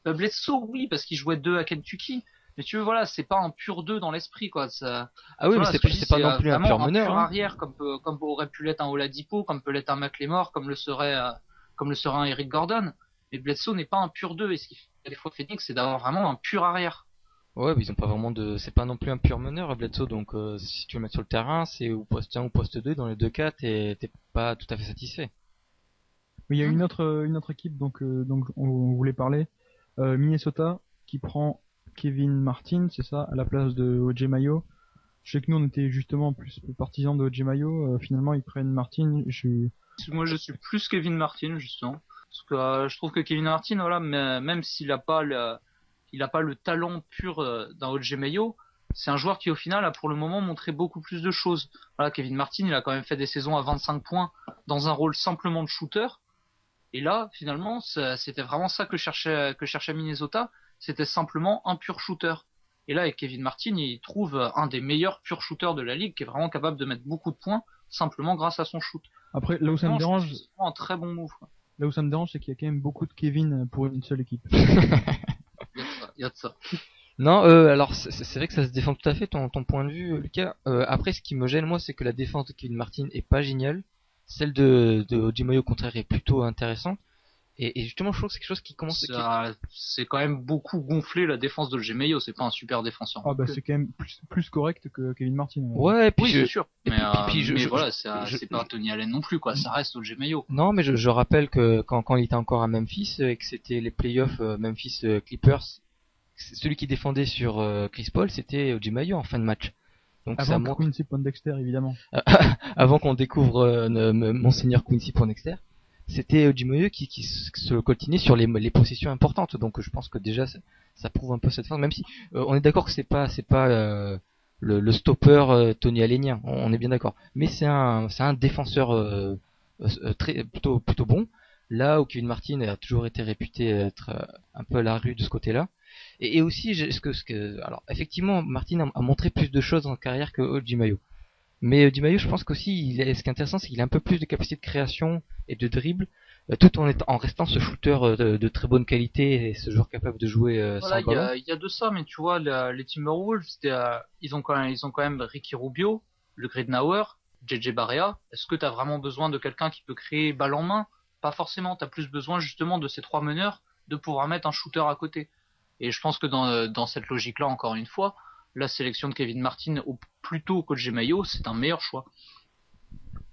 Bledsoe, oui, parce qu'il jouait 2 à Kentucky. Mais tu veux, voilà, c'est pas un pur 2 dans l'esprit, quoi. Ah oui, mais c'est pas non plus un pur meneur. Un pur arrière, comme aurait pu l'être un Oladipo, comme peut l'être un McLemore, comme le serait un Eric Gordon. Mais Bledsoe n'est pas un pur 2. Et ce qu'il fait des fois Phoenix, c'est d'avoir vraiment un pur arrière. Ouais, mais ils ont pas vraiment c'est pas non plus un pur meneur, Bledsoe. Donc, si tu veux le mettre sur le terrain, c'est ou poste 1 ou poste 2. Dans les deux cas, t'es pas tout à fait satisfait. Mais il y a une autre équipe donc on voulait parler. Minnesota qui prend Kevin Martin, c'est ça, à la place de O.J. Mayo. Je sais que nous on était justement plus partisans de O.J. Mayo. Finalement ils prennent Martin. Moi, je suis plus Kevin Martin, justement. Parce que je trouve que Kevin Martin, voilà, même s'il a pas le talent pur d'un O.J. Mayo, c'est un joueur qui, au final, a pour le moment montré beaucoup plus de choses. Voilà, Kevin Martin, il a quand même fait des saisons à 25 points dans un rôle simplement de shooter. Et là, finalement, c'était vraiment ça que cherchait Minnesota. C'était simplement un pur shooter. Et là, avec Kevin Martin, il trouve un des meilleurs purs shooters de la ligue, qui est vraiment capable de mettre beaucoup de points simplement grâce à son shoot. Après, là où ça me dérange, c'est vraiment un très bon move, quoi. Là où ça me dérange, c'est qu'il y a quand même beaucoup de Kevin pour une seule équipe. Il y a de ça. Non, alors c'est vrai que ça se défend tout à fait ton point de vue, Lucas. Après, ce qui me gêne moi, c'est que la défense de Kevin Martin est pas géniale. Celle de O.J. Mayo, au contraire, est plutôt intéressante. Et justement, je trouve que c'est quelque chose qui commence. C'est quand même beaucoup gonflé la défense de O.J. Mayo. C'est pas un super défenseur. Ah bah c'est quand même plus correct que Kevin Martin. Ouais, et puis oui, c'est sûr. Mais voilà, c'est pas Tony Allen non plus, quoi. Ça reste O.J. Mayo. Non, mais je rappelle que quand il était encore à Memphis et que c'était les playoffs Memphis Clippers, celui qui défendait sur Chris Paul, c'était O.J. Mayo en fin de match. Donc avant ça montre... Quincy Pondexter, évidemment. Avant qu'on découvre Monseigneur Quincy Pondexter, c'était O.J. Mayo qui se coltinait sur les possessions importantes. Donc je pense que déjà ça prouve un peu cette force, même si on est d'accord que c'est pas le stopper Tony Allenien, on est bien d'accord. Mais c'est un défenseur plutôt bon. Là où Kevin Martin a toujours été réputé être un peu à la rue de ce côté-là. Et aussi, alors effectivement, Martin a montré plus de choses en carrière que O.J. Mayo. Mais O.J. Mayo, je pense qu'aussi, ce qui est intéressant, c'est qu'il a un peu plus de capacité de création et de dribble, tout en restant ce shooter de très bonne qualité et ce joueur capable de jouer sans ballon. Il y a de ça, mais tu vois, les Timberwolves, ils ont quand même Ricky Rubio, le Gridnauer, JJ Barea. Est-ce que t'as vraiment besoin de quelqu'un qui peut créer balle en main? Pas forcément. T'as plus besoin justement de ces trois meneurs de pouvoir mettre un shooter à côté. Et je pense que dans cette logique-là, encore une fois, la sélection de Kevin Martin plutôt qu'O.J. Mayo, c'est un meilleur choix.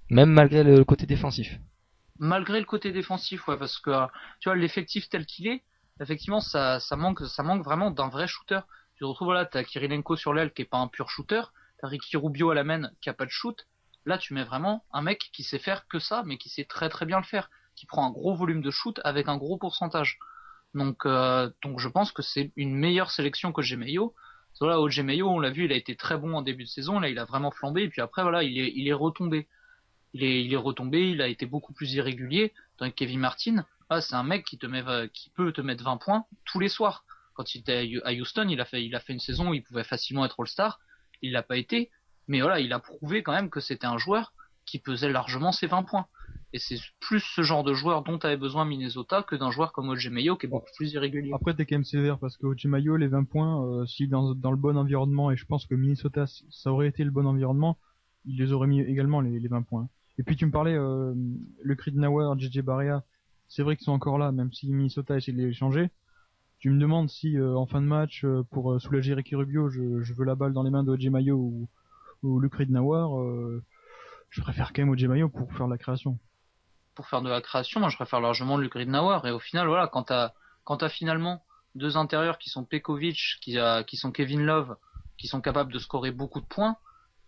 Même malgré le côté défensif. Malgré le côté défensif, ouais, parce que tu vois l'effectif tel qu'il est, effectivement, ça manque vraiment d'un vrai shooter. Tu te retrouves là, t'as Kirilenko sur l'aile qui est pas un pur shooter, t'as Ricky Rubio à la main qui a pas de shoot. Là, tu mets vraiment un mec qui sait faire que ça, mais qui sait très très bien le faire, qui prend un gros volume de shoot avec un gros pourcentage. Donc je pense que c'est une meilleure sélection qu'O.J. Mayo. Voilà, O.J. Mayo, on l'a vu, il a été très bon en début de saison, là il a vraiment flambé, et puis après voilà, il est retombé. Il est retombé, il a été beaucoup plus irrégulier. Tandis que Kevin Martin, c'est un mec qui peut te mettre 20 points tous les soirs. Quand il était à Houston, il a fait une saison où il pouvait facilement être All-Star. Il l'a pas été, mais voilà, il a prouvé quand même que c'était un joueur qui pesait largement ses 20 points. Et c'est plus ce genre de joueur dont avait besoin Minnesota que d'un joueur comme O.J. Mayo qui est beaucoup plus irrégulier. Après, t'es quand même sévère parce que O.J. Mayo, les 20 points, si dans le bon environnement, et je pense que Minnesota, ça aurait été le bon environnement, il les aurait mis également les 20 points. Et puis tu me parlais, le Gridnauer, JJ Barea, c'est vrai qu'ils sont encore là, même si Minnesota essaie de les changer. Tu me demandes si en fin de match, pour soulager Ricky Rubio, je veux la balle dans les mains de O.J. Mayo ou le Gridnauer, je préfère quand même O.J. Mayo pour faire de la création. Pour faire de la création, moi je préfère largement le Gridnauer. Et au final, voilà, quand t'as finalement deux intérieurs qui sont Pekovic, qui sont Kevin Love, qui sont capables de scorer beaucoup de points,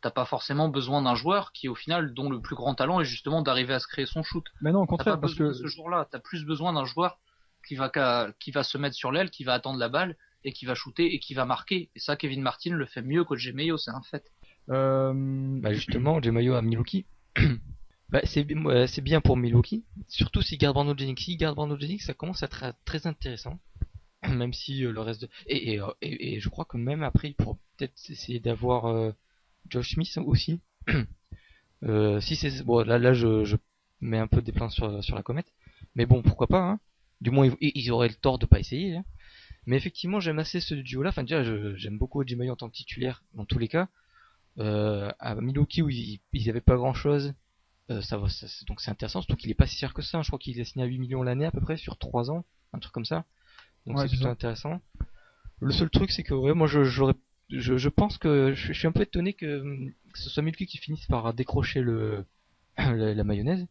t'as pas forcément besoin d'un joueur qui au final dont le plus grand talent est justement d'arriver à se créer son shoot. Mais non, au contraire, parce que ce jour-là, t'as plus besoin d'un joueur qui va se mettre sur l'aile, qui va attendre la balle et qui va shooter et qui va marquer. Et ça, Kevin Martin le fait mieux qu'O.J. Mayo, c'est un fait. Justement, O.J. Mayo à Milwaukee. C'est bien pour Milwaukee, surtout s'il garde Brandon Jennings. S'il garde Brandon Jennings, ça commence à être très intéressant. Même si le reste de... Et je crois que même après, il pourra peut-être essayer d'avoir Josh Smith aussi. Si c'est bon, là je mets un peu des plans sur la comète, mais bon, pourquoi pas, hein. Du moins ils auraient le tort de pas essayer, hein. Mais effectivement, j'aime assez ce duo-là. Enfin déjà, j'aime beaucoup O.J. Mayo en tant que titulaire dans tous les cas. À Milwaukee où ils avaient pas grand-chose, donc c'est intéressant, surtout qu'il est pas si cher que ça, hein. Je crois qu'il est signé à 8 millions l'année à peu près sur 3 ans, un truc comme ça. Donc ouais, c'est plutôt intéressant. Le seul truc c'est que ouais, moi je pense que je suis un peu étonné que ce soit Milwaukee qui finisse par décrocher la mayonnaise.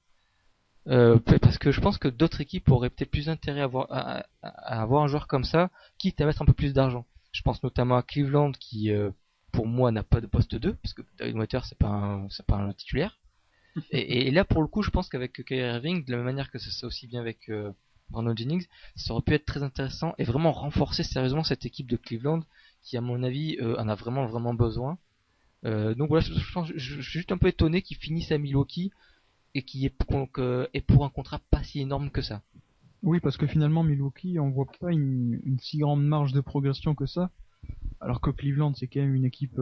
Parce que je pense que d'autres équipes auraient peut-être plus intérêt à avoir un joueur comme ça, quitte à mettre un peu plus d'argent. Je pense notamment à Cleveland qui, pour moi, n'a pas de poste 2, parce que David Water c'est pas un titulaire. Et là, pour le coup, je pense qu'avec Kyrie Irving, de la même manière que c'est aussi bien avec Brandon Jennings, ça aurait pu être très intéressant et vraiment renforcer sérieusement cette équipe de Cleveland qui, à mon avis, en a vraiment besoin. Donc voilà, je suis juste un peu étonné qu'ils finissent à Milwaukee et qui est pour un contrat pas si énorme que ça. Oui, parce que finalement, Milwaukee, on voit pas une si grande marge de progression que ça, alors que Cleveland, c'est quand même une équipe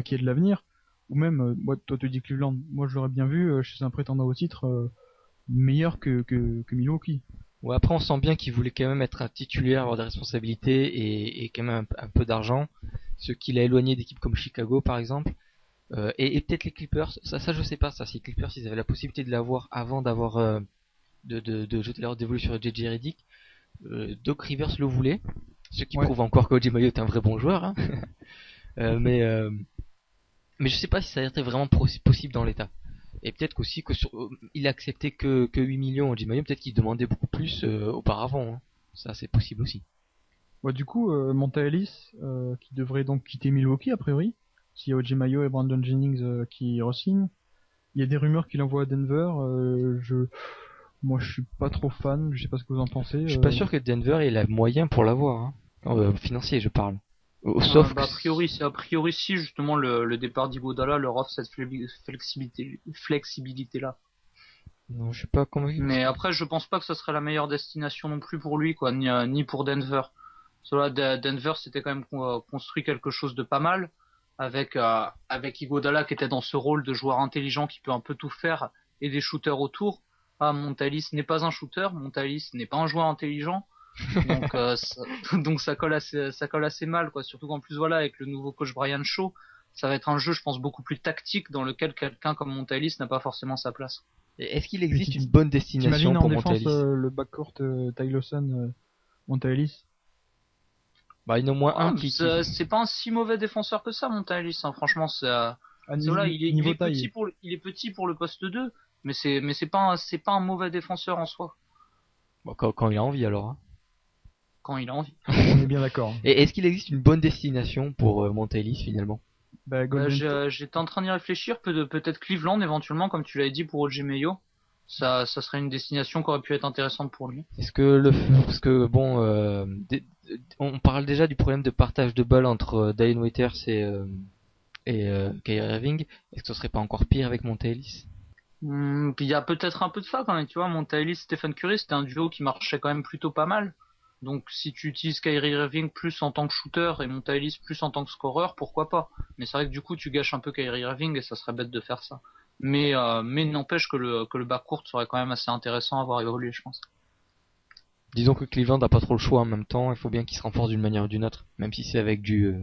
qui a de l'avenir. Ou même, toi tu dis Cleveland, moi je l'aurais bien vu chez un prétendant au titre meilleur que Milwaukee. Ouais, après on sent bien qu'ils voulaient quand même être un titulaire, avoir des responsabilités et quand même un peu d'argent, ce qui l'a éloigné d'équipes comme Chicago par exemple. Et peut-être les Clippers, ça je sais pas, ça si les Clippers ils avaient la possibilité de l'avoir avant d'avoir de jeter leur dévolu sur JJ Redick. Doc Rivers le voulait, ce qui prouve encore que O.J. Mayo est un vrai bon joueur. Hein. Mais je sais pas si ça été vraiment possible dans l'état. Et peut-être qu'aussi il a accepté que 8 millions O.J. Mayo, peut-être qu'il demandait beaucoup plus auparavant. Hein. Ça c'est possible aussi. Ouais, du coup, Monta Ellis, qui devrait donc quitter Milwaukee a priori, s'il y a O.J. Mayo et Brandon Jennings qui re-signent. Il y a des rumeurs qu'il envoie à Denver. Moi, je suis pas trop fan. Je sais pas ce que vous en pensez. Je suis pas sûr que Denver ait les moyens pour l'avoir. Hein. Financier, je parle. Sauf a priori, si justement le départ d'Iguodala leur offre cette flexibilité là. Non, je suis pas convaincu. Mais après, je pense pas que ce serait la meilleure destination non plus pour lui, quoi, ni pour Denver. Cela, Denver s'était quand même construit quelque chose de pas mal avec Iguodala qui était dans ce rôle de joueur intelligent qui peut un peu tout faire et des shooters autour. Ah, Monta Ellis n'est pas un shooter, Monta Ellis n'est pas un joueur intelligent. Donc ça colle assez mal, quoi. Surtout qu'en plus voilà, avec le nouveau coach Brian Shaw, ça va être un jeu, je pense, beaucoup plus tactique dans lequel quelqu'un comme Monta Ellis n'a pas forcément sa place. Et est-ce qu'il existe une bonne destination pour Monta Ellis ? Le backcourt Ty Lawson, Monta Ellis. Bah il y en a au moins un qui. C'est pas un si mauvais défenseur que ça, Monta Ellis. Hein. Franchement, il est petit pour le poste 2, mais c'est pas un mauvais défenseur en soi. Bon, quand il a envie alors. Hein. Quand il a envie. On est bien d'accord. Et est-ce qu'il existe une bonne destination pour Monta Ellis finalement ? J'étais en train d'y réfléchir, peut-être Cleveland éventuellement, comme tu l'avais dit pour O.J. Mayo. Ça serait une destination qui aurait pu être intéressante pour lui. Est-ce que parce que bon, on parle déjà du problème de partage de balles entre Dion Waiters et Kyrie Irving. Est-ce que ce serait pas encore pire avec Monta Ellis ? Puis il y a peut-être un peu de ça quand même, tu vois. Monta Ellis, Stephen Curry, c'était un duo qui marchait quand même plutôt pas mal. Donc si tu utilises Kyrie Irving plus en tant que shooter et Monta Ellis plus en tant que scoreur, pourquoi pas. Mais c'est vrai que du coup tu gâches un peu Kyrie Irving et ça serait bête de faire ça. Mais n'empêche que le backcourt serait quand même assez intéressant à voir évoluer, je pense. Disons que Cleveland n'a pas trop le choix en même temps, il faut bien qu'il se renforce d'une manière ou d'une autre, même si c'est avec du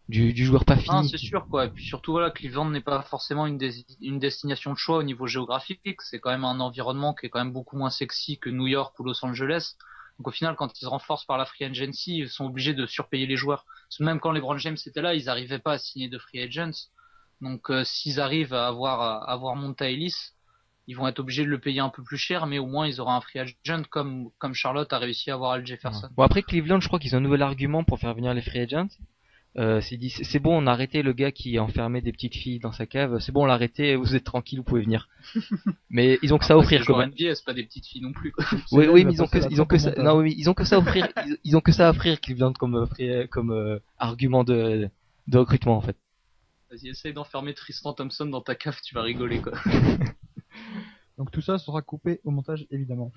joueur pas fini. Ah, c'est sûr quoi. Et puis surtout voilà, Cleveland n'est pas forcément une destination de choix au niveau géographique. C'est quand même un environnement qui est quand même beaucoup moins sexy que New York ou Los Angeles. Donc au final, quand ils se renforcent par la free agency, ils sont obligés de surpayer les joueurs. Parce que même quand LeBron James était là, ils n'arrivaient pas à signer de free agents. Donc s'ils arrivent à avoir Monta Ellis, ils vont être obligés de le payer un peu plus cher, mais au moins ils auront un free agent comme Charlotte a réussi à avoir Al Jefferson. Bon après Cleveland, je crois qu'ils ont un nouvel argument pour faire venir les free agents. C'est bon, on a arrêté le gars qui enfermait des petites filles dans sa cave. C'est bon, on l'a arrêté. Vous êtes tranquille, vous pouvez venir. Mais ils ont que ça à offrir quand même. NBA, c'est pas des petites filles non plus. Quoi. Oui, mais ils ont que ça. Non, oui, ils ont que ça à offrir. Ils ont que ça à offrir Cleveland comme argument de recrutement en fait. Vas-y, essaye d'enfermer Tristan Thompson dans ta cave, tu vas rigoler quoi. Donc tout ça sera coupé au montage évidemment.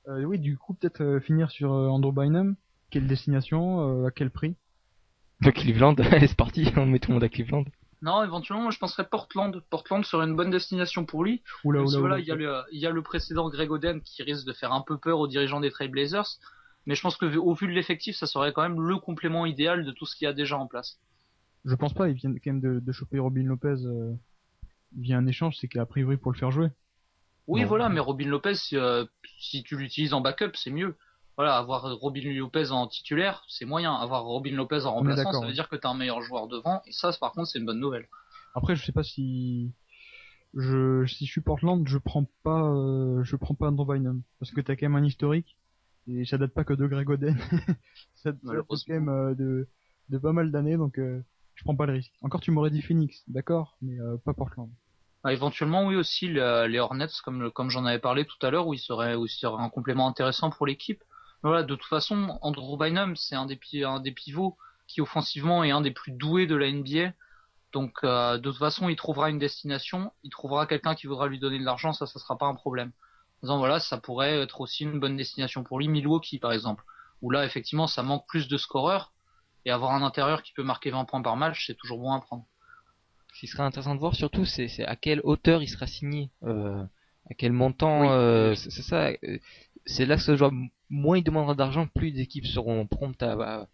Oui, du coup peut-être finir sur Andrew Bynum. Quelle destination, à quel prix? Cleveland, allez c'est parti, on met tout le monde à Cleveland. Non, éventuellement, moi je penserais Portland. Portland serait une bonne destination pour lui. Oula, il y a le précédent Greg Oden qui risque de faire un peu peur aux dirigeants des Trail Blazers. Mais je pense que au vu de l'effectif, ça serait quand même le complément idéal de tout ce qu'il y a déjà en place. Je pense pas, il vient quand même de choper Robin Lopez via un échange, c'est qu'a priori pour le faire jouer. Oui, voilà, mais Robin Lopez, si tu l'utilises en backup, c'est mieux. Voilà, avoir Robin Lopez en titulaire, c'est moyen. Avoir Robin Lopez en remplaçant, ça veut dire que t'as un meilleur joueur devant. Et ça, par contre, c'est une bonne nouvelle. Après, je sais pas si si je suis Portland, je prends pas Andrew Bynum parce que t'as quand même un historique et ça date pas que de Greg Oden. Ça date quand même de pas mal d'années, donc je prends pas le risque. Encore, tu m'aurais dit Phoenix, d'accord, mais pas Portland. Éventuellement, oui aussi les Hornets, comme j'en avais parlé tout à l'heure, où il serait un complément intéressant pour l'équipe. Mais voilà, de toute façon, Andrew Bynum, c'est un des pivots qui offensivement est un des plus doués de la NBA. Donc de toute façon, il trouvera une destination, il trouvera quelqu'un qui voudra lui donner de l'argent, ça sera pas un problème. Donc voilà, ça pourrait être aussi une bonne destination pour lui, Milwaukee par exemple, où là effectivement ça manque plus de scoreurs et avoir un intérieur qui peut marquer 20 points par match, c'est toujours bon à prendre. Ce qui serait intéressant de voir surtout, c'est à quelle hauteur il sera signé, à quel montant. Oui. C'est ça. C'est là que ce joueur, moins il demandera d'argent, plus les équipes seront promptes à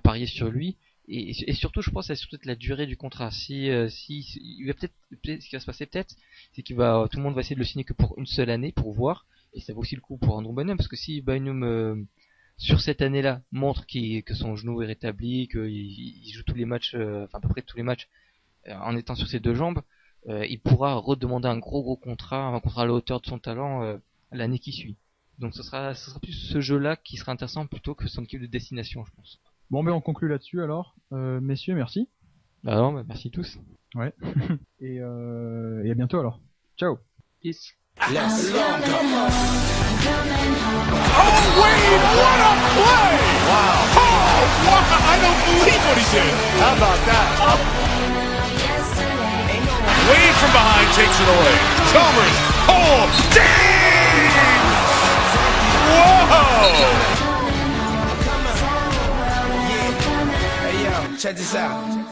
parier sur lui. Et surtout, je pense, c'est surtout la durée du contrat. Si il va peut-être, ce qui va se passer peut-être, c'est tout le monde va essayer de le signer que pour une seule année pour voir. Et ça vaut aussi le coup pour Andrew Bynum, parce que si Bynum sur cette année-là montre que son genou est rétabli, qu'il joue tous les matchs, enfin à peu près tous les matchs, en étant sur ses deux jambes, il pourra redemander un gros contrat, un contrat à la hauteur de son talent l'année qui suit. Donc ce sera plus ce jeu-là qui sera intéressant plutôt que son équipe de destination, je pense. Bon, ben on conclut là-dessus alors. Messieurs, merci. Bah non, merci tous. Ouais. et à bientôt alors. Ciao. Peace. Let's go. Oh, Wade, what a play! Wow. Oh, wow, I don't believe what he did. How about that? Wade from behind takes it away. Chalmers. Oh, dang! Whoa! Hey yo, check this out.